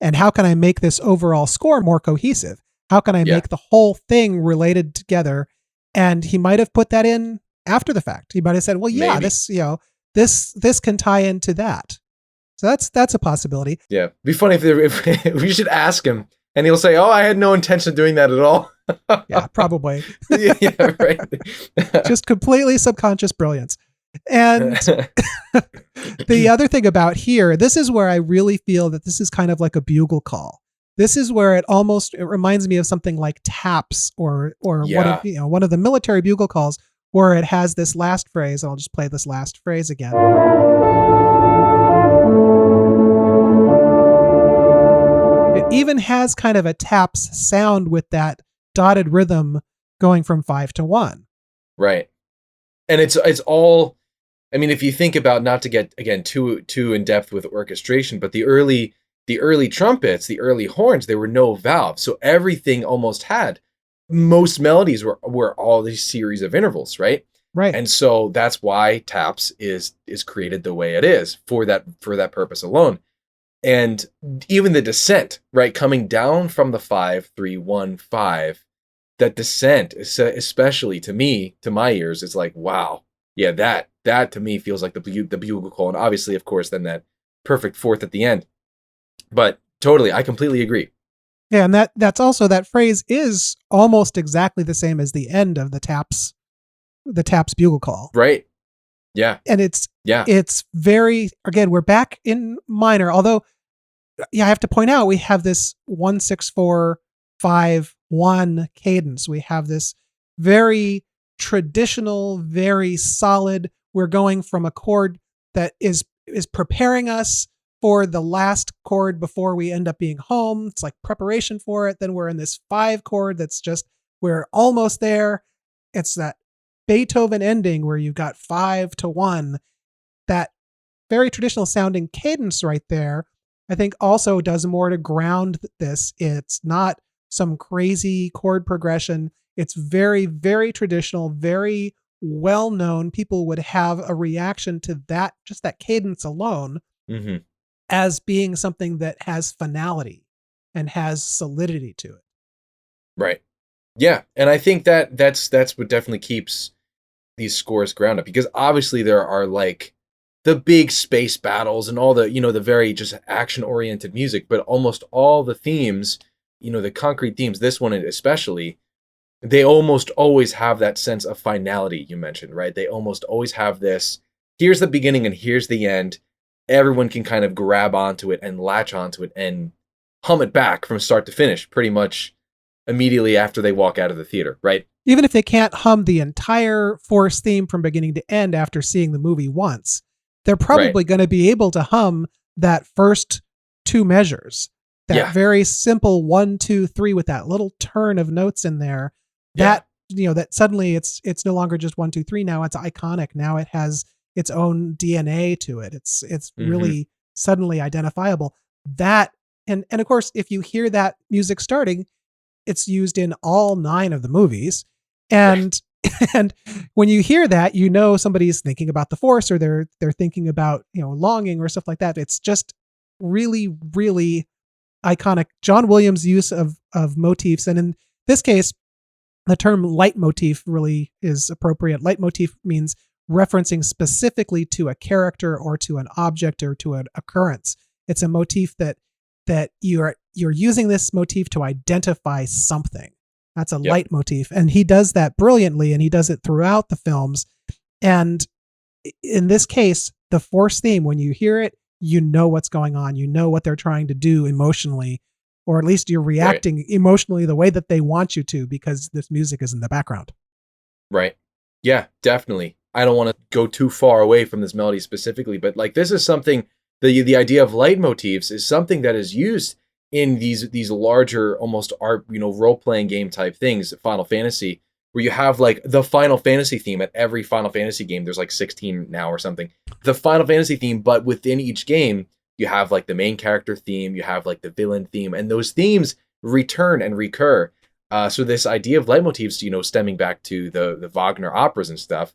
Speaker 1: And how can I make this overall score more cohesive? How can I make the whole thing related together? And he might have put that in after the fact. He might have said, well, yeah, maybe. This can tie into that. So that's a possibility.
Speaker 2: Yeah. It'd be funny if we should ask him and he'll say, oh, I had no intention of doing that at all.
Speaker 1: Yeah, probably.
Speaker 2: Yeah, right.
Speaker 1: Just completely subconscious brilliance. And the other thing about here, this is where I really feel that this is kind of like a bugle call. This is where it reminds me of something like taps or one of the military bugle calls where it has this last phrase. I'll just play this last phrase again. It even has kind of a taps sound with that dotted rhythm going from 5 to 1.
Speaker 2: Right. And it's all, I mean, if you think about, not to get again too in depth with orchestration, but the early trumpets, the early horns, there were no valves. So everything almost had, most melodies were all these series of intervals, right?
Speaker 1: Right.
Speaker 2: And so that's why taps is created the way it is for that purpose alone. And even the descent, right, coming down from the 5, 3, 1, 5, that descent, especially to me, to my ears, it's like, wow, yeah, that to me feels like the bugle call, and obviously, of course, then that perfect fourth at the end. But totally, I completely agree.
Speaker 1: Yeah, and that's also, that phrase is almost exactly the same as the end of the taps bugle call.
Speaker 2: Right. Yeah.
Speaker 1: And it's very, again, we're back in minor, although I have to point out we have this 1 6 4 5 1 cadence. We have this very traditional, very solid. We're going from a chord that is preparing us for the last chord before we end up being home. It's like preparation for it. Then we're in this 5 chord that's just, we're almost there. It's that Beethoven ending where you've got 5 to 1. That very traditional sounding cadence right there, I think also does more to ground this. It's not some crazy chord progression. It's very, very traditional, very well known. People would have a reaction to that, just that cadence alone, as being something that has finality and has solidity to it.
Speaker 2: Right. Yeah. And I think that's what definitely keeps these scores grounded, because obviously there are like the big space battles and all the, the very just action oriented music, but almost all the themes, the concrete themes, this one especially, they almost always have that sense of finality you mentioned, right? They almost always have this, here's the beginning and here's the end. Everyone can kind of grab onto it and latch onto it and hum it back from start to finish pretty much immediately after they walk out of the theater, right?
Speaker 1: Even if they can't hum the entire Force theme from beginning to end after seeing the movie once, they're probably going to be able to hum that first 2 measures, that very simple 1, 2, 3 with that little turn of notes in there. That, that suddenly it's no longer just 1, 2, 3. Now it's iconic. Now it has its own DNA to it. It's really suddenly identifiable. That, and of course, if you hear that music starting, it's used in all 9 of the movies. And and when you hear that, somebody's thinking about the Force, or they're thinking about, longing or stuff like that. It's just really, really iconic. John Williams' use of motifs, and in this case, the term leitmotif really is appropriate. Leitmotif means referencing specifically to a character or to an object or to an occurrence. It's a motif that you're using this motif to identify something. That's a leitmotif. And he does that brilliantly, and he does it throughout the films. And in this case, the Force theme, when you hear it, you know what's going on. You know what they're trying to do emotionally, or at least you're reacting emotionally the way that they want you to because this music is in the background.
Speaker 2: Right. Yeah, definitely. I don't want to go too far away from this melody specifically, but like this is something, the idea of leitmotifs is something that is used in these larger, almost art, role playing game type things, Final Fantasy, where you have like the Final Fantasy theme at every Final Fantasy game. There's like 16 now or something. The Final Fantasy theme, but within each game, you have like the main character theme, you have like the villain theme, and those themes return and recur. So this idea of leitmotifs, stemming back to the Wagner operas and stuff,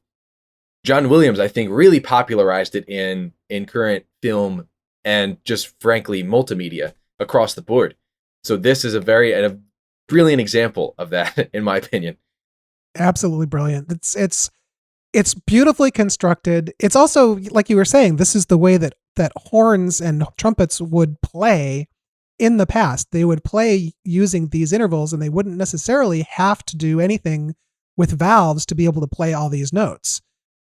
Speaker 2: John Williams, I think, really popularized it in current film and just frankly multimedia across the board. So this is a brilliant example of that, in my opinion.
Speaker 1: Absolutely brilliant. It's beautifully constructed. It's also, like you were saying, this is the way that horns and trumpets would play in the past. They would play using these intervals, and they wouldn't necessarily have to do anything with valves to be able to play all these notes.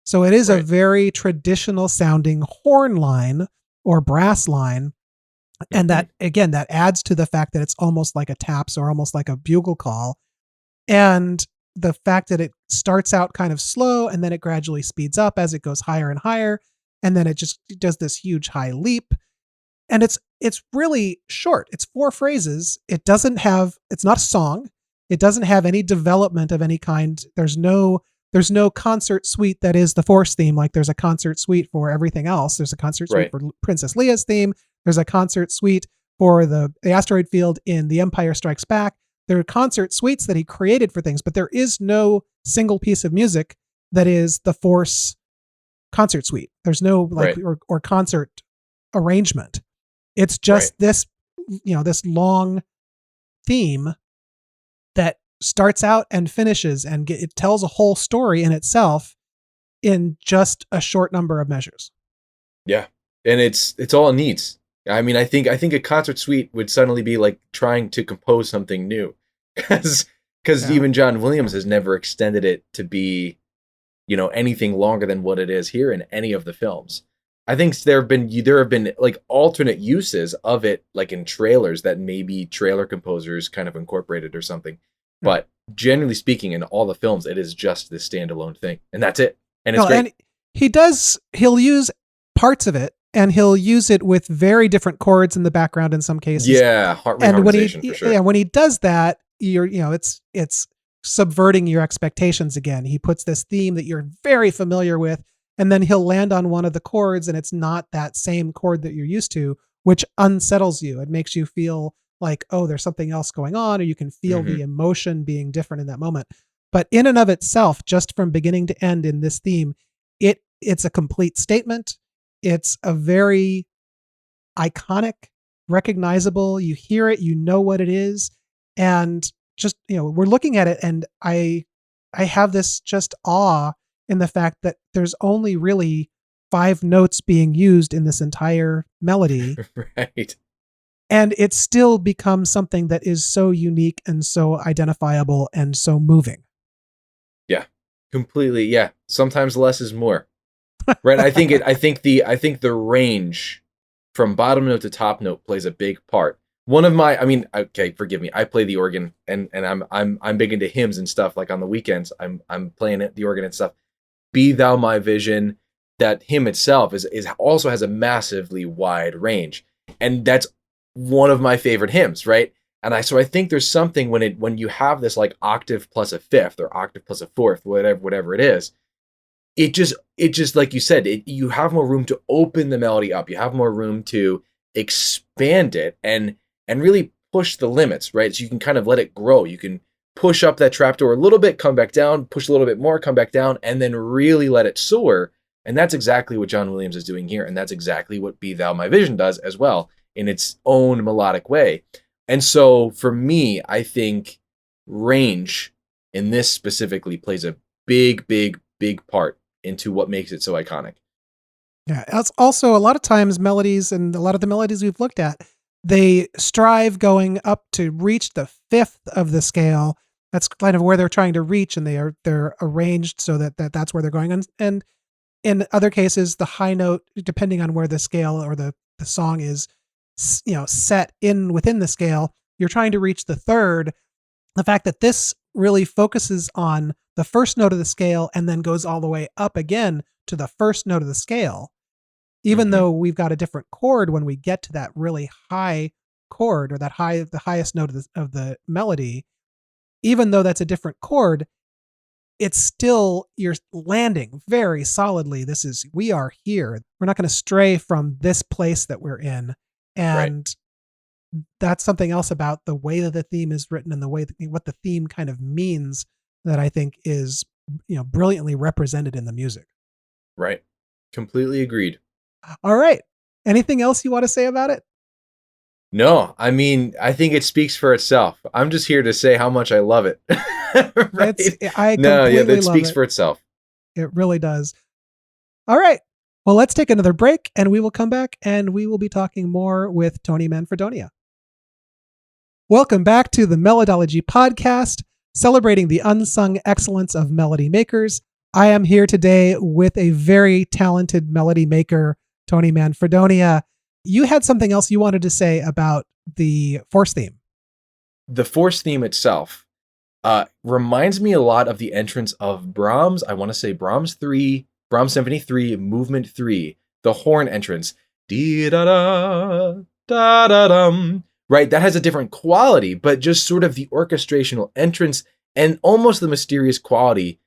Speaker 1: So it is a very traditional sounding horn line or brass line. And that, again, that adds to the fact that it's almost like a taps or almost like a bugle call. And the fact that it starts out kind of slow and then it gradually speeds up as it goes higher and higher. And then it just does this huge high leap. And it's really short. It's 4 phrases. It's not a song. It doesn't have any development of any kind. There's no concert suite that is the Force theme. Like there's a concert suite for everything else. There's a concert suite for Princess Leia's theme. There's a concert suite for the asteroid field in The Empire Strikes Back. There are concert suites that he created for things, but there is no single piece of music that is the Force concert suite. There's no or concert arrangement. It's just this long theme that starts out and finishes, and it tells a whole story in itself in just a short number of measures. Yeah.
Speaker 2: And it's all it needs. I mean, I think a concert suite would suddenly be like trying to compose something new, because even John Williams has never extended it to be, anything longer than what it is here in any of the films. I think there have been like alternate uses of it, like in trailers that maybe trailer composers kind of incorporated or something. But generally speaking, in all the films, it is just this standalone thing, and that's it. And it's great.
Speaker 1: And he'll use parts of it, and he'll use it with very different chords in the background in some cases.
Speaker 2: Yeah, reharmonization for sure.
Speaker 1: Yeah, when he does that, it's subverting your expectations again. He puts this theme that you're very familiar with, and then he'll land on one of the chords, and it's not that same chord that you're used to, which unsettles you. It makes you feel like, oh, there's something else going on, or you can feel the emotion being different in that moment. But in and of itself, just from beginning to end in this theme, it's a complete statement. It's a very iconic, recognizable. You hear it, you know what it is. And just, we're looking at it, and I have this just awe in the fact that there's only really 5 notes being used in this entire melody.
Speaker 2: Right.
Speaker 1: And it still becomes something that is so unique and so identifiable and so moving.
Speaker 2: Yeah, completely. Yeah. Sometimes less is more. Right. I think the range from bottom note to top note plays a big part. Forgive me. I play the organ, and I'm big into hymns and stuff. Like on the weekends, I'm playing the organ and stuff. Be Thou My Vision. That hymn itself is also has a massively wide range, and that's one of my favorite hymns, right? And I think there's something when you have this like octave plus a fifth or octave plus a fourth, whatever it is, it just like you said, you have more room to open the melody up. You have more room to expand it and really push the limits, right? So you can kind of let it grow. You can push up that trapdoor a little bit, come back down, push a little bit more, come back down, and then really let it soar. And that's exactly what John Williams is doing here. And that's exactly what Be Thou My Vision does as well, in its own melodic way. And so for me, I think range in this specifically plays a big, big, big part into what makes it so iconic.
Speaker 1: Yeah. It's also a lot of times melodies, and a lot of the melodies we've looked at, they strive going up to reach the 5th of the scale. That's kind of where they're trying to reach, and they're arranged so that's where they're going. And in other cases, the high note, depending on where the scale or the song is, set in within the scale, you're trying to reach the third. The fact that this really focuses on the first note of the scale and then goes all the way up again to the first note of the scale, even though we've got a different chord when we get to that really high chord or the highest note of the melody, even though that's a different chord, it's still, you're landing very solidly. We are here. We're not going to stray from this place that we're in. And that's something else about the way that the theme is written and the way that, what the theme kind of means, that I think is, brilliantly represented in the music.
Speaker 2: Right. Completely agreed.
Speaker 1: All right. Anything else you want to say about it?
Speaker 2: No, I mean, I think it speaks for itself. I'm just here to say how much I love it. Right? That speaks for itself.
Speaker 1: It really does. All right. Well, let's take another break and we will come back and we will be talking more with Tony Manfredonia. Welcome back to the Melodology Podcast, celebrating the unsung excellence of melody makers. I am here today with a very talented melody maker, Tony Manfredonia. You had something else you wanted to say about the Force theme.
Speaker 2: The Force theme itself reminds me a lot of the entrance of Brahms. I want to say Brahms Symphony 3, Movement 3, the horn entrance. Dee-da-da, right? That has a different quality, but just sort of the orchestrational entrance and almost the mysterious quality.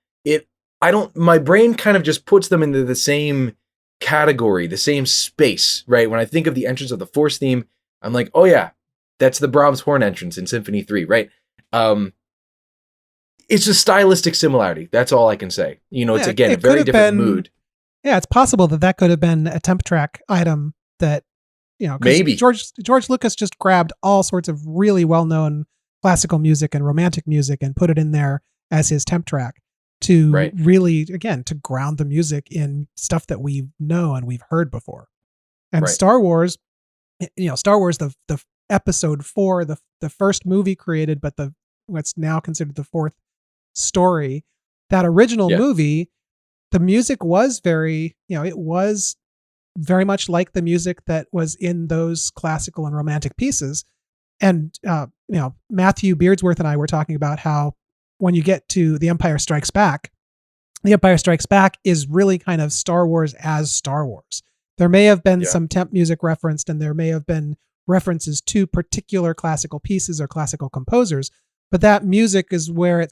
Speaker 2: My brain kind of just puts them into the same category, the same space, right? When I think of the entrance of the Force theme, I'm like, oh yeah, that's the Brahms horn entrance in Symphony 3, right? It's a stylistic similarity. That's all I can say. It's again a very different mood.
Speaker 1: Yeah, it's possible that could have been a temp track item that,
Speaker 2: maybe
Speaker 1: George Lucas just grabbed all sorts of really well-known classical music and romantic music and put it in there as his temp track to really, again, to ground the music in stuff that we know and we've heard before. And Star Wars, the episode 4, the first movie created, but what's now considered the fourth story, that original movie, the music was very much like the music that was in those classical and romantic pieces. And, Matthew Beardsworth and I were talking about how when you get to The Empire Strikes Back is really kind of Star Wars as Star Wars. There may have been some temp music referenced, and there may have been references to particular classical pieces or classical composers, but that music is where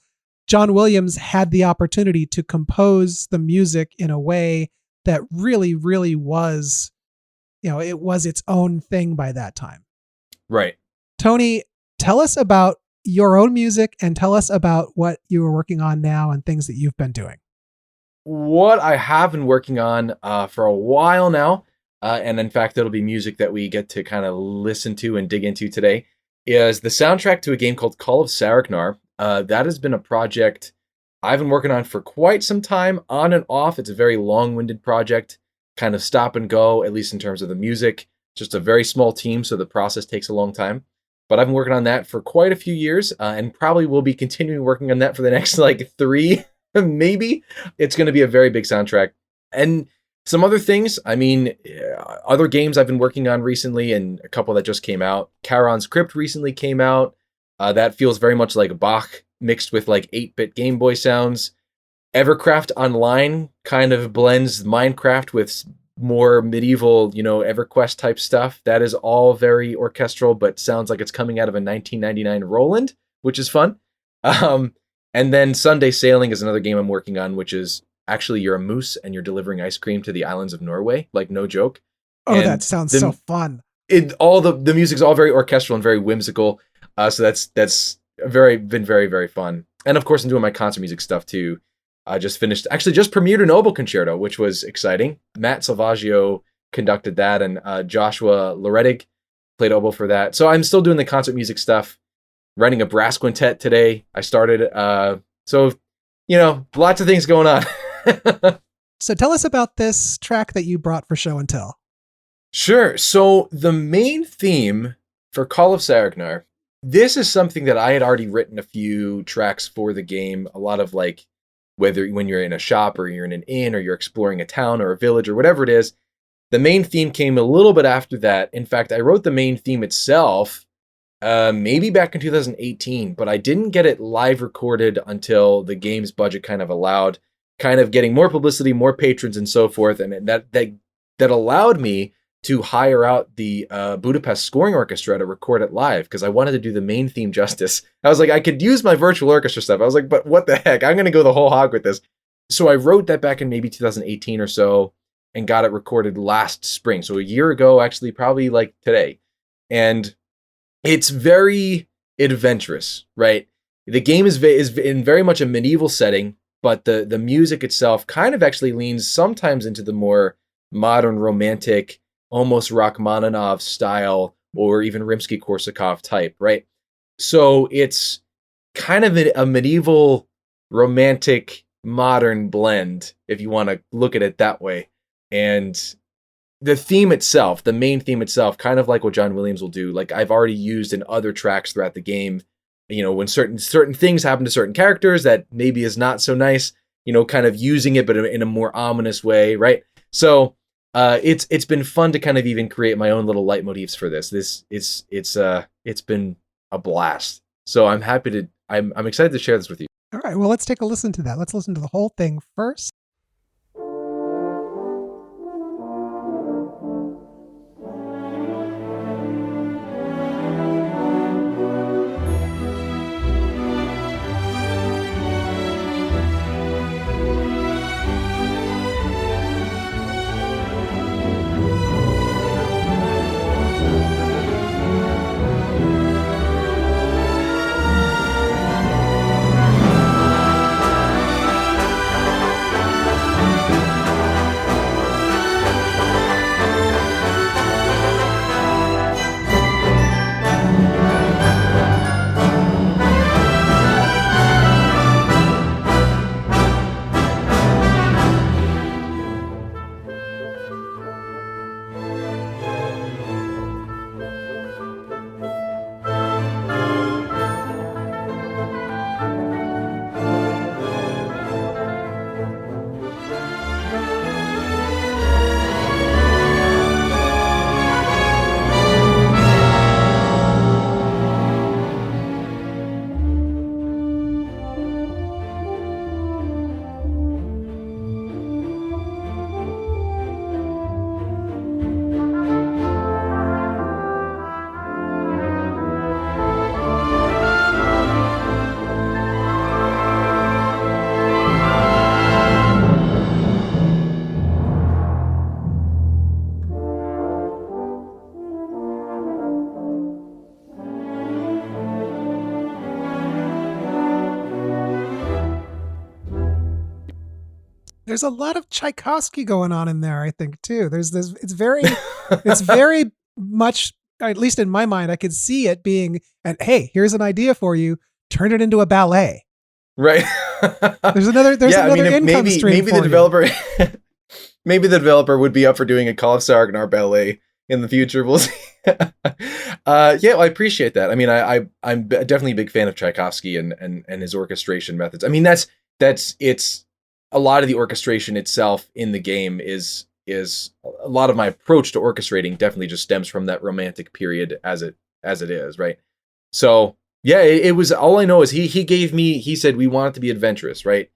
Speaker 1: John Williams had the opportunity to compose the music in a way that really, really was, it was its own thing by that time.
Speaker 2: Right.
Speaker 1: Tony, tell us about your own music and tell us about what you are working on now and things that you've been doing.
Speaker 2: What I have been working on for a while now, and in fact, it'll be music that we get to kind of listen to and dig into today, is the soundtrack to a game called Call of Saregnar. That has been a project I've been working on for quite some time, on and off. It's a very long-winded project, kind of stop and go, at least in terms of the music. Just a very small team, so the process takes a long time. But I've been working on that for quite a few years, and probably will be continuing working on that for the next 3, maybe. It's going to be a very big soundtrack. And some other things, other games I've been working on recently, and a couple that just came out. Charon's Crypt recently came out. That feels very much like Bach mixed with 8-bit Game Boy sounds. Evercraft Online kind of blends Minecraft with more medieval, EverQuest type stuff. That is all very orchestral, but sounds like it's coming out of a 1999 Roland, which is fun. And then Sunday Sailing is another game I'm working on, which is actually you're a moose and you're delivering ice cream to the islands of Norway, no joke.
Speaker 1: Oh, and that sounds so fun.
Speaker 2: The music's all very orchestral and very whimsical. So that's been very, very fun. And of course, I'm doing my concert music stuff too. I just premiered an oboe concerto, which was exciting. Matt Salvaggio conducted that, and Joshua Loredig played oboe for that. So I'm still doing the concert music stuff, writing a brass quintet today. I started, lots of things going on.
Speaker 1: So tell us about this track that you brought for Show and Tell.
Speaker 2: Sure. So the main theme for Call of Saregnar this is something that I had already written a few tracks for the game. A lot of like, whether when you're in a shop or you're in an inn or you're exploring a town or a village or whatever it is, the main theme came a little bit after that. In fact, I wrote the main theme itself maybe back in 2018, but I didn't get it live recorded until the game's budget kind of allowed, kind of getting more publicity, more patrons, and so forth, and that allowed me to hire out the Budapest Scoring Orchestra to record it live, because I wanted to do the main theme justice. I was like, I could use my virtual orchestra stuff. I was like, but what the heck? I'm going to go the whole hog with this. So I wrote that back in maybe 2018 or so and got it recorded last spring. So a year ago, actually, probably like today. And it's very adventurous, right? The game is in very much a medieval setting, but the music itself kind of actually leans sometimes into the more modern, romantic, almost Rachmaninoff style, or even Rimsky-Korsakov type, right? So it's kind of a medieval, romantic, modern blend, if you want to look at it that way. And the theme itself, the main theme itself, kind of like what John Williams will do, like I've already used in other tracks throughout the game, when certain things happen to certain characters that maybe is not so nice, kind of using it, but in a more ominous way, right? So it's been fun to kind of even create my own little leitmotifs for this. It's been a blast. So I'm excited to share this with you.
Speaker 1: All right, well, let's take a listen to that. Let's listen to the whole thing first. There's a lot of Tchaikovsky going on in there, I think, too. There's this. It's very much, at least in my mind, I could see it being. And hey, here's an idea for you. Turn it into a ballet.
Speaker 2: Right.
Speaker 1: There's another income stream.
Speaker 2: Maybe the developer. Maybe the developer would be up for doing a Call of Saregnar ballet in the future. We'll see. Well, I appreciate that. I mean, I'm definitely a big fan of Tchaikovsky and his orchestration methods. I mean, it's a lot of the orchestration itself in the game is a lot of my approach to orchestrating definitely just stems from that romantic period as it is, right? So yeah, it was, all I know is he said we want it to be adventurous, right?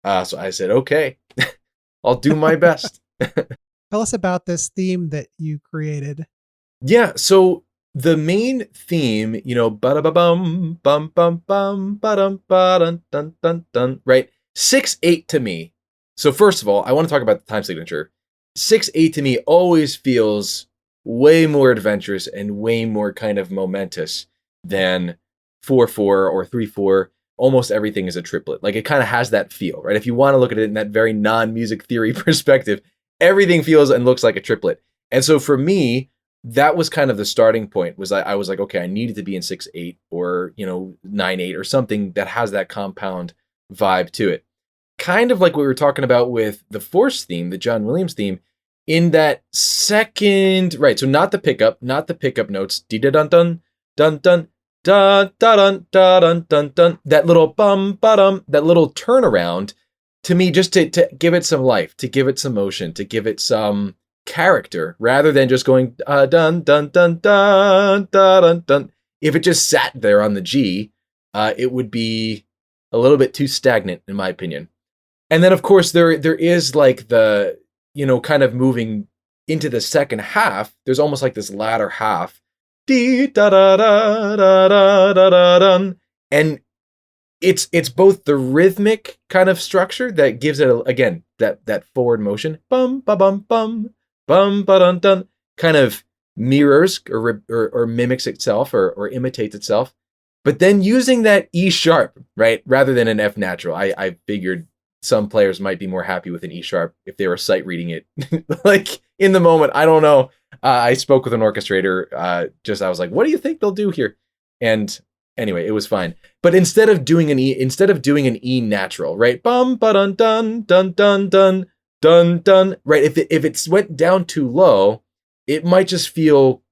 Speaker 2: So I said, okay, I'll do my best.
Speaker 1: Tell us about this theme that you created.
Speaker 2: Yeah, so the main theme, ba-da-ba-bum, bum, bum, bum, ba-dum, ba-dun, dun, dun, dun, right? 6/8 to me. So first of all, I want to talk about the time signature. 6/8 to me always feels way more adventurous and way more kind of momentous than 4/4 or 3/4. Almost everything is a triplet. Like, it kind of has that feel, right? If you want to look at it in that very non-music theory perspective, everything feels and looks like a triplet. And so for me, that was kind of the starting point. I was like, okay, I needed to be in 6/8 or 9/8 or something that has that compound vibe to it. Kind of like what we were talking about with the Force theme, the John Williams theme, in that second, right? So not the pickup notes, dee-da-dun-dun, dun-dun, dun dun dun dun dun dun, that little bum ba-dum, that little turnaround, to me, just to give it some life, to give it some motion, to give it some character, rather than just going dun dun dun dun dun dun. If it just sat there on the G, it would be a little bit too stagnant, in my opinion. And then, of course, there is like the, kind of moving into the second half. There's almost like this latter half, dee da da da da da da da dun, and it's both the rhythmic kind of structure that gives it again that forward motion, bum ba bum bum bum ba dun dun, kind of mirrors or mimics itself or imitates itself, but then using that E sharp, right, rather than an F natural. I figured some players might be more happy with an E sharp if they were sight reading it like in the moment. I don't know. I spoke with an orchestrator. I was like, what do you think they'll do here? And anyway, it was fine. But instead of doing an E natural, right? Bum ba dun dun dun dun dun dun dun. Right. If it went down too low, it might just feel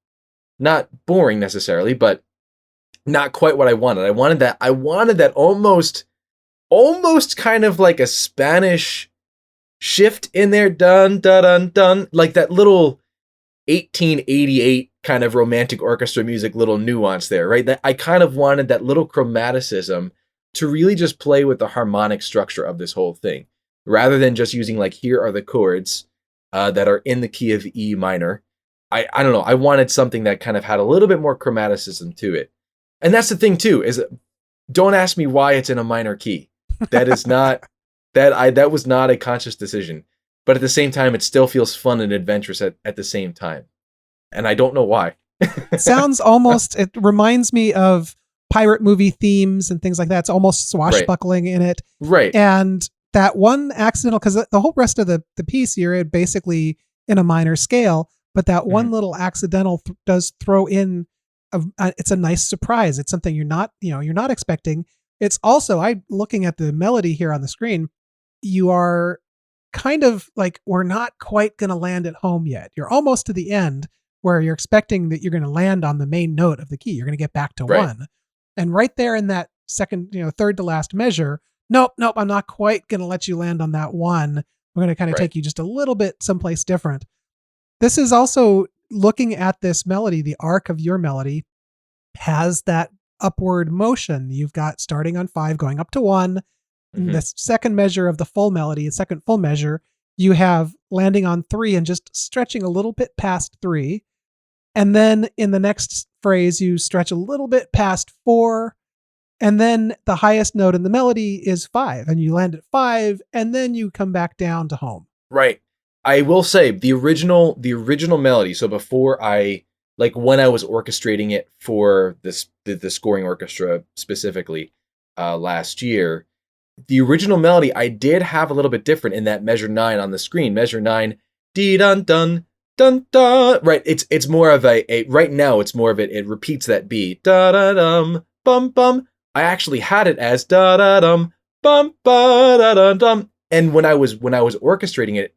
Speaker 2: not boring necessarily, but not quite what I wanted. I wanted that almost kind of like a Spanish shift in there, dun dun dun dun, like that little 1888 kind of romantic orchestra music, little nuance there, right? That I kind of wanted that little chromaticism to really just play with the harmonic structure of this whole thing, rather than just using like, here are the chords that are in the key of E minor. I don't know. I wanted something that kind of had a little bit more chromaticism to it. And that's the thing too, is don't ask me why it's in a minor key. That is not that was not a conscious decision. But at the same time, it still feels fun and adventurous at the same time. And I don't know why.
Speaker 1: It reminds me of pirate movie themes and things like that. It's almost swashbuckling in it.
Speaker 2: Right.
Speaker 1: And that one accidental, because the whole rest of the piece, you're basically in a minor scale, but that one little accidental does throw in, it's a nice surprise. It's something you're not expecting. It's also, looking at the melody here on the screen, you are kind of like, we're not quite going to land at home yet. You're almost to the end where you're expecting that you're going to land on the main note of the key. You're going to get back to one. And right there in that second, third to last measure, nope, I'm not quite going to let you land on that one. We're going to kind of take you just a little bit someplace different. This is also, looking at this melody, the arc of your melody has that upward motion. You've got starting on 5, going up to 1. The second measure of the full melody, the second full measure, you have landing on 3 and just stretching a little bit past 3. And then in the next phrase, you stretch a little bit past 4. And then the highest note in the melody is 5, and you land at 5, and then you come back down to home.
Speaker 2: Right. I will say the original melody. So before when I was orchestrating it for the scoring orchestra specifically last year, the original melody I did have a little bit different in that measure 9 on the screen. Measure 9, dee dun dun dun dun. Right. It's more of a right now. It's more of it. It repeats that B, da da dum bum bum. I actually had it as da da dum bum ba da da dum. And when I was orchestrating it,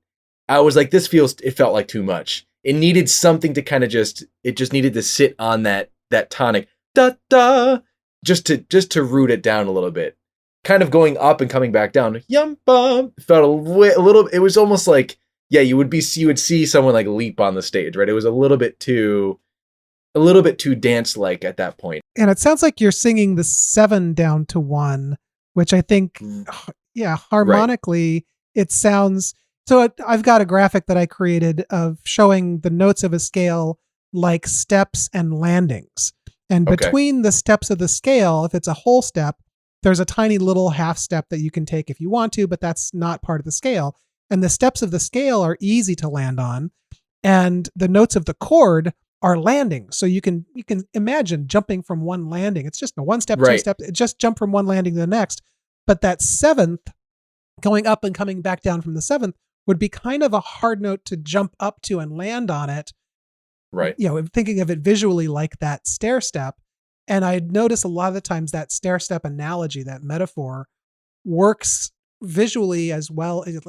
Speaker 2: I was like, it felt like too much. It needed something to kind of just needed to sit on that tonic, da da, just to root it down a little bit. Kind of going up and coming back down. Yum bum. Felt a little. It was almost like, yeah, you would see someone like leap on the stage, right? It was a little bit too dance like at that point.
Speaker 1: And it sounds like you're singing the 7 down to 1, which I think, harmonically, it sounds. So I've got a graphic that I created of showing the notes of a scale like steps and landings. And between the steps of the scale, if it's a whole step, there's a tiny little half step that you can take if you want to, but that's not part of the scale. And the steps of the scale are easy to land on. And the notes of the chord are landings. So you can imagine jumping from one landing. It's just a one step, two step, just jump from one landing to the next. But that 7th, going up and coming back down from the 7th, would be kind of a hard note to jump up to and land on it.
Speaker 2: Right.
Speaker 1: Thinking of it visually like that stair step. And I notice a lot of the times that stair step analogy, that metaphor, works visually as well as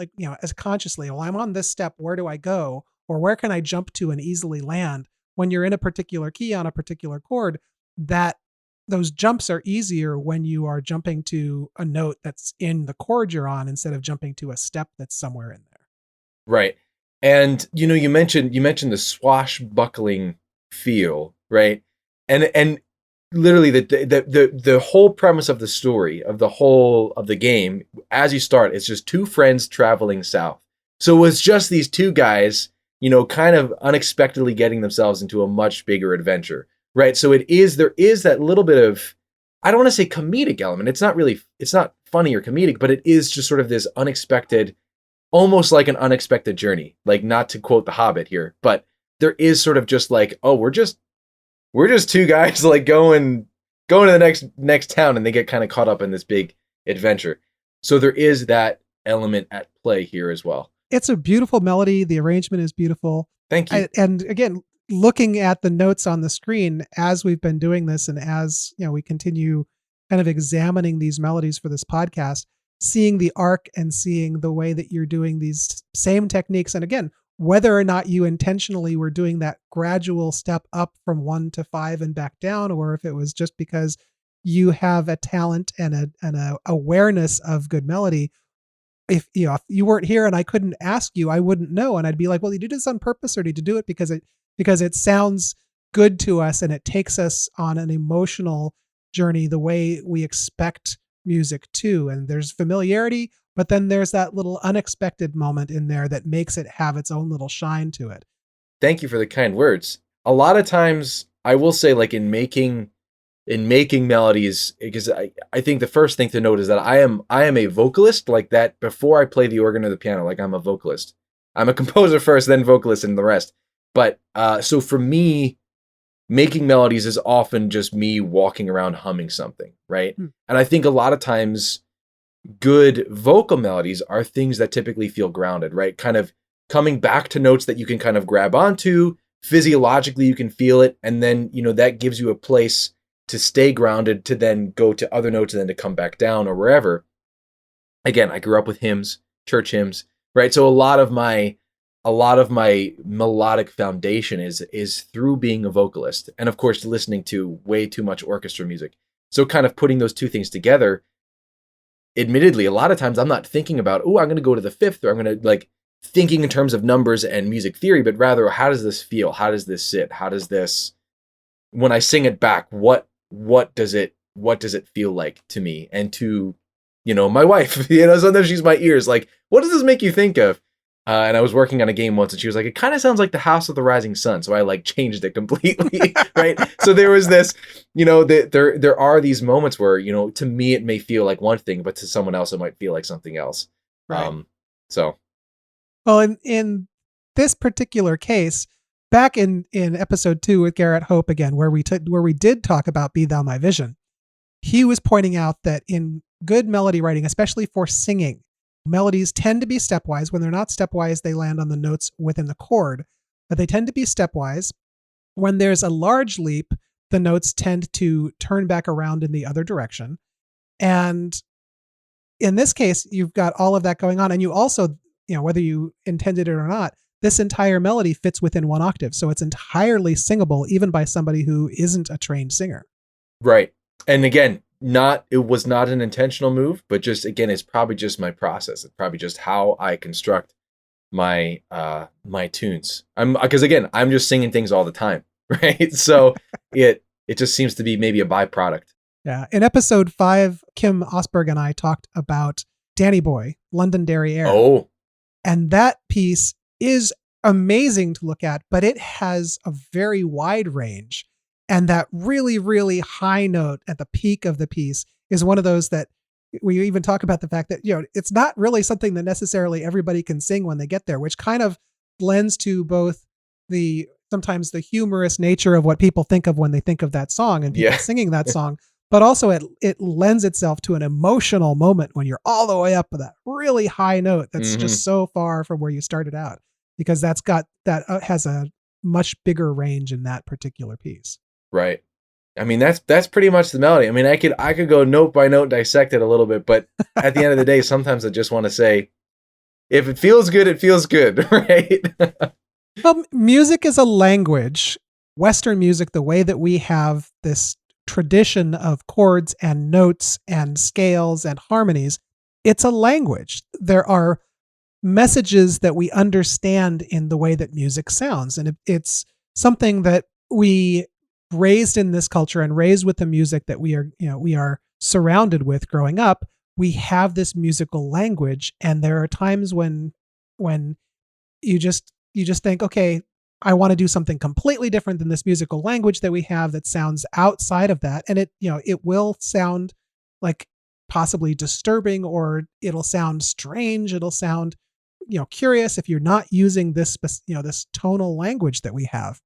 Speaker 1: as consciously. Well, I'm on this step. Where do I go? Or where can I jump to and easily land? When you're in a particular key on a particular chord, that those jumps are easier when you are jumping to a note that's in the chord you're on instead of jumping to a step that's somewhere in there.
Speaker 2: Right. And you mentioned the swashbuckling feel, right? And literally the whole premise of the story of the game as you start, it's just two friends traveling south. So it was just these two guys, kind of unexpectedly getting themselves into a much bigger adventure, right? So there is that little bit of, I don't want to say comedic element. It's not funny or comedic, but it is just sort of this unexpected, almost like an unexpected journey. Like, not to quote The Hobbit here, but there is sort of just like, oh, we're just two guys like going to the next town, and they get kind of caught up in this big adventure. So there is that element at play here as well.
Speaker 1: It's a beautiful melody. The arrangement is beautiful.
Speaker 2: Thank you.
Speaker 1: And again, looking at the notes on the screen as we've been doing this, and as we continue kind of examining these melodies for this podcast, seeing the arc and seeing the way that you're doing these same techniques. And again, whether or not you intentionally were doing that gradual step up from 1 to 5 and back down, or if it was just because you have a talent and a awareness of good melody. If you weren't here and I couldn't ask you, I wouldn't know. And I'd be like, well, you did this on purpose, or did you do it because it sounds good to us and it takes us on an emotional journey the way we expect music to. And there's familiarity, but then there's that little unexpected moment in there that makes it have its own little shine to it.
Speaker 2: Thank you for the kind words. A lot of times I will say, like, in making melodies, because I think the first thing to note is that I am a vocalist, like that. Before I play the organ or the piano, like, I'm a vocalist. I'm a composer first, then vocalist, and the rest. But so for me, making melodies is often just me walking around humming something, right? And I think a lot of times good vocal melodies are things that typically feel grounded, right? Kind of coming back to notes that you can kind of grab onto. Physiologically, you can feel it, and then that gives you a place to stay grounded, to then go to other notes, and then to come back down or wherever. Again, I grew up with hymns, church hymns, right? So a lot of my melodic foundation is through being a vocalist, and of course listening to way too much orchestra music. So kind of putting those two things together, admittedly, a lot of times I'm not thinking about, I'm going to go to the fifth, or I'm going to, like, thinking in terms of numbers and music theory, but rather, how does this feel? How does this sit? How does this, when I sing it back, what does it feel like to me and to, my wife? Sometimes she's my ears, like, what does this make you think of? And I was working on a game once, and she was like, it kind of sounds like the House of the Rising Sun. So I, like, changed it completely, right? So there was this, there are these moments where, to me it may feel like one thing, but to someone else it might feel like something else.
Speaker 1: Right.
Speaker 2: So.
Speaker 1: Well, in this particular case, back in episode 2 with Garrett Hope again, where we did talk about Be Thou My Vision, he was pointing out that in good melody writing, especially for singing, melodies tend to be stepwise. When they're not stepwise, they land on the notes within the chord, but they tend to be stepwise. When there's a large leap, the notes tend to turn back around in the other direction. And in this case, you've got all of that going on. And you also, whether you intended it or not, this entire melody fits within 1 octave. So it's entirely singable, even by somebody who isn't a trained singer.
Speaker 2: Right. And again, it was not an intentional move, but just, again, it's probably just my process. It's probably just how I construct my tunes. Because again, I'm just singing things all the time, right? So it just seems to be maybe a byproduct.
Speaker 1: Yeah. In episode 5, Kim Osberg and I talked about Danny Boy, Londonderry Air.
Speaker 2: Oh.
Speaker 1: And that piece is amazing to look at, but it has a very wide range. And that really, really high note at the peak of the piece is one of those that we even talk about the fact that, it's not really something that necessarily everybody can sing when they get there, which kind of lends to both sometimes the humorous nature of what people think of when they think of that song and people singing that song, but also it lends itself to an emotional moment when you're all the way up with that really high note that's just so far from where you started out, because that has a much bigger range in that particular piece.
Speaker 2: Right. I mean, that's pretty much the melody. I mean, I could go note by note, dissect it a little bit, but at the end of the day, sometimes I just want to say, if it feels good, it feels good, right?
Speaker 1: Well, music is a language. Western music, the way that we have this tradition of chords and notes and scales and harmonies. It's a language. There are messages that we understand in the way that music sounds. And it's something that we raised in this culture and raised with the music that we are surrounded with growing up. We have this musical language, and there are times when you just think, okay, I want to do something completely different than this musical language that we have that sounds outside of that. And it will sound like possibly disturbing, or it'll sound strange. It'll sound, curious if you're not using this tonal language that we have.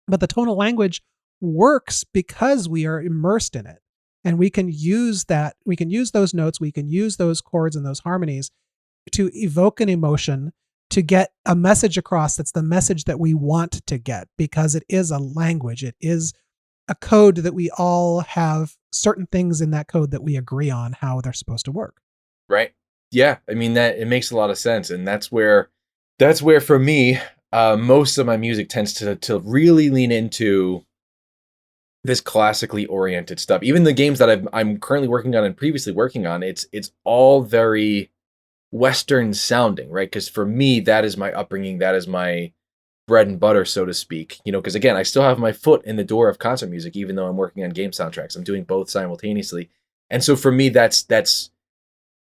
Speaker 1: But the tonal language works because we are immersed in it. And we can use that. We can use those notes. We can use those chords and those harmonies to evoke an emotion, to get a message across that's the message that we want to get, because it is a language. It is a code that we all have certain things in that code that we agree on how they're supposed to work.
Speaker 2: Right. Yeah. I mean, that it makes a lot of sense. And that's where for me, most of my music tends to really lean into this classically oriented stuff. Even the games that I'm currently working on and previously working on, it's all very Western sounding, right? Because for me, that is my upbringing. That is my bread and butter, so to speak. Because again, I still have my foot in the door of concert music, even though I'm working on game soundtracks. I'm doing both simultaneously, and so for me, that's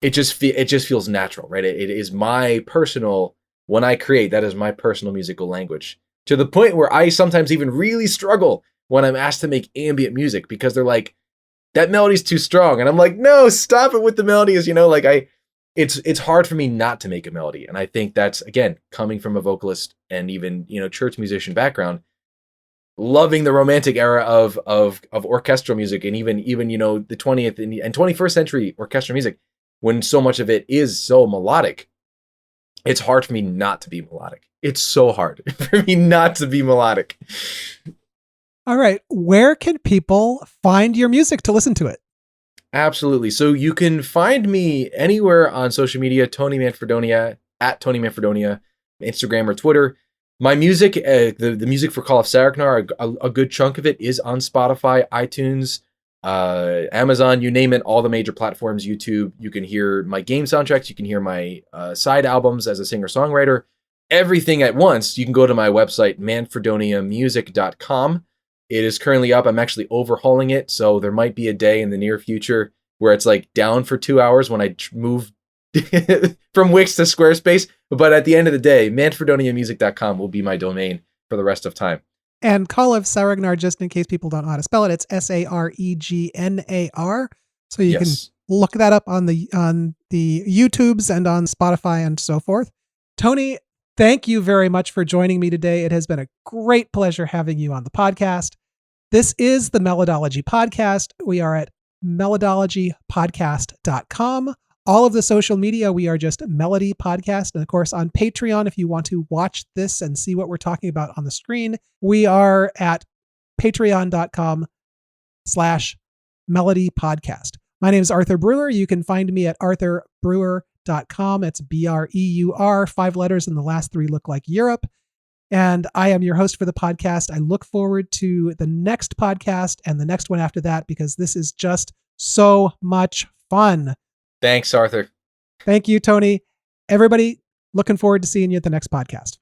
Speaker 2: it just feels natural, right? It is my personal, when I create, that is my personal musical language, to the point where I sometimes even really struggle when I'm asked to make ambient music, because they're like, that melody's too strong, and I'm like, no, stop it with the melodies. It's hard for me not to make a melody. And I think that's, again, coming from a vocalist and even, church musician background, loving the romantic era of orchestral music, and even, the 20th and 21st century orchestral music, when so much of it is so melodic. It's hard for me not to be melodic. It's so hard for me not to be melodic.
Speaker 1: All right. Where can people find your music to listen to it?
Speaker 2: Absolutely. So you can find me anywhere on social media, Tony Manfredonia, at Tony Manfredonia, Instagram or Twitter. My music, the music for Call of Saregnar, a good chunk of it is on Spotify, iTunes, Amazon, you name it, all the major platforms, YouTube. You can hear my game soundtracks. You can hear my side albums as a singer-songwriter. Everything at once. You can go to my website, manfredoniamusic.com. It is currently up. I'm actually overhauling it, so there might be a day in the near future where it's like down for 2 hours when I move from Wix to Squarespace. But at the end of the day, manfredoniamusic.com will be my domain for the rest of time.
Speaker 1: And Call of Saregnar, just in case people don't know how to spell it, it's Saregnar. So you can look that up on the YouTubes and on Spotify and so forth. Tony, thank you very much for joining me today. It has been a great pleasure having you on the podcast. This is the Melodology Podcast. We are at melodologypodcast.com. All of the social media, we are just Melody Podcast. And of course, on Patreon, if you want to watch this and see what we're talking about on the screen, we are at patreon.com/Melody Podcast. My name is Arthur Breur. You can find me at arthurbreur.com. It's Breur, 5 letters, and the last 3 look like Europe. And I am your host for the podcast. I look forward to the next podcast and the next one after that, because this is just so much fun.
Speaker 2: Thanks, Arthur.
Speaker 1: Thank you, Tony. Everybody, looking forward to seeing you at the next podcast.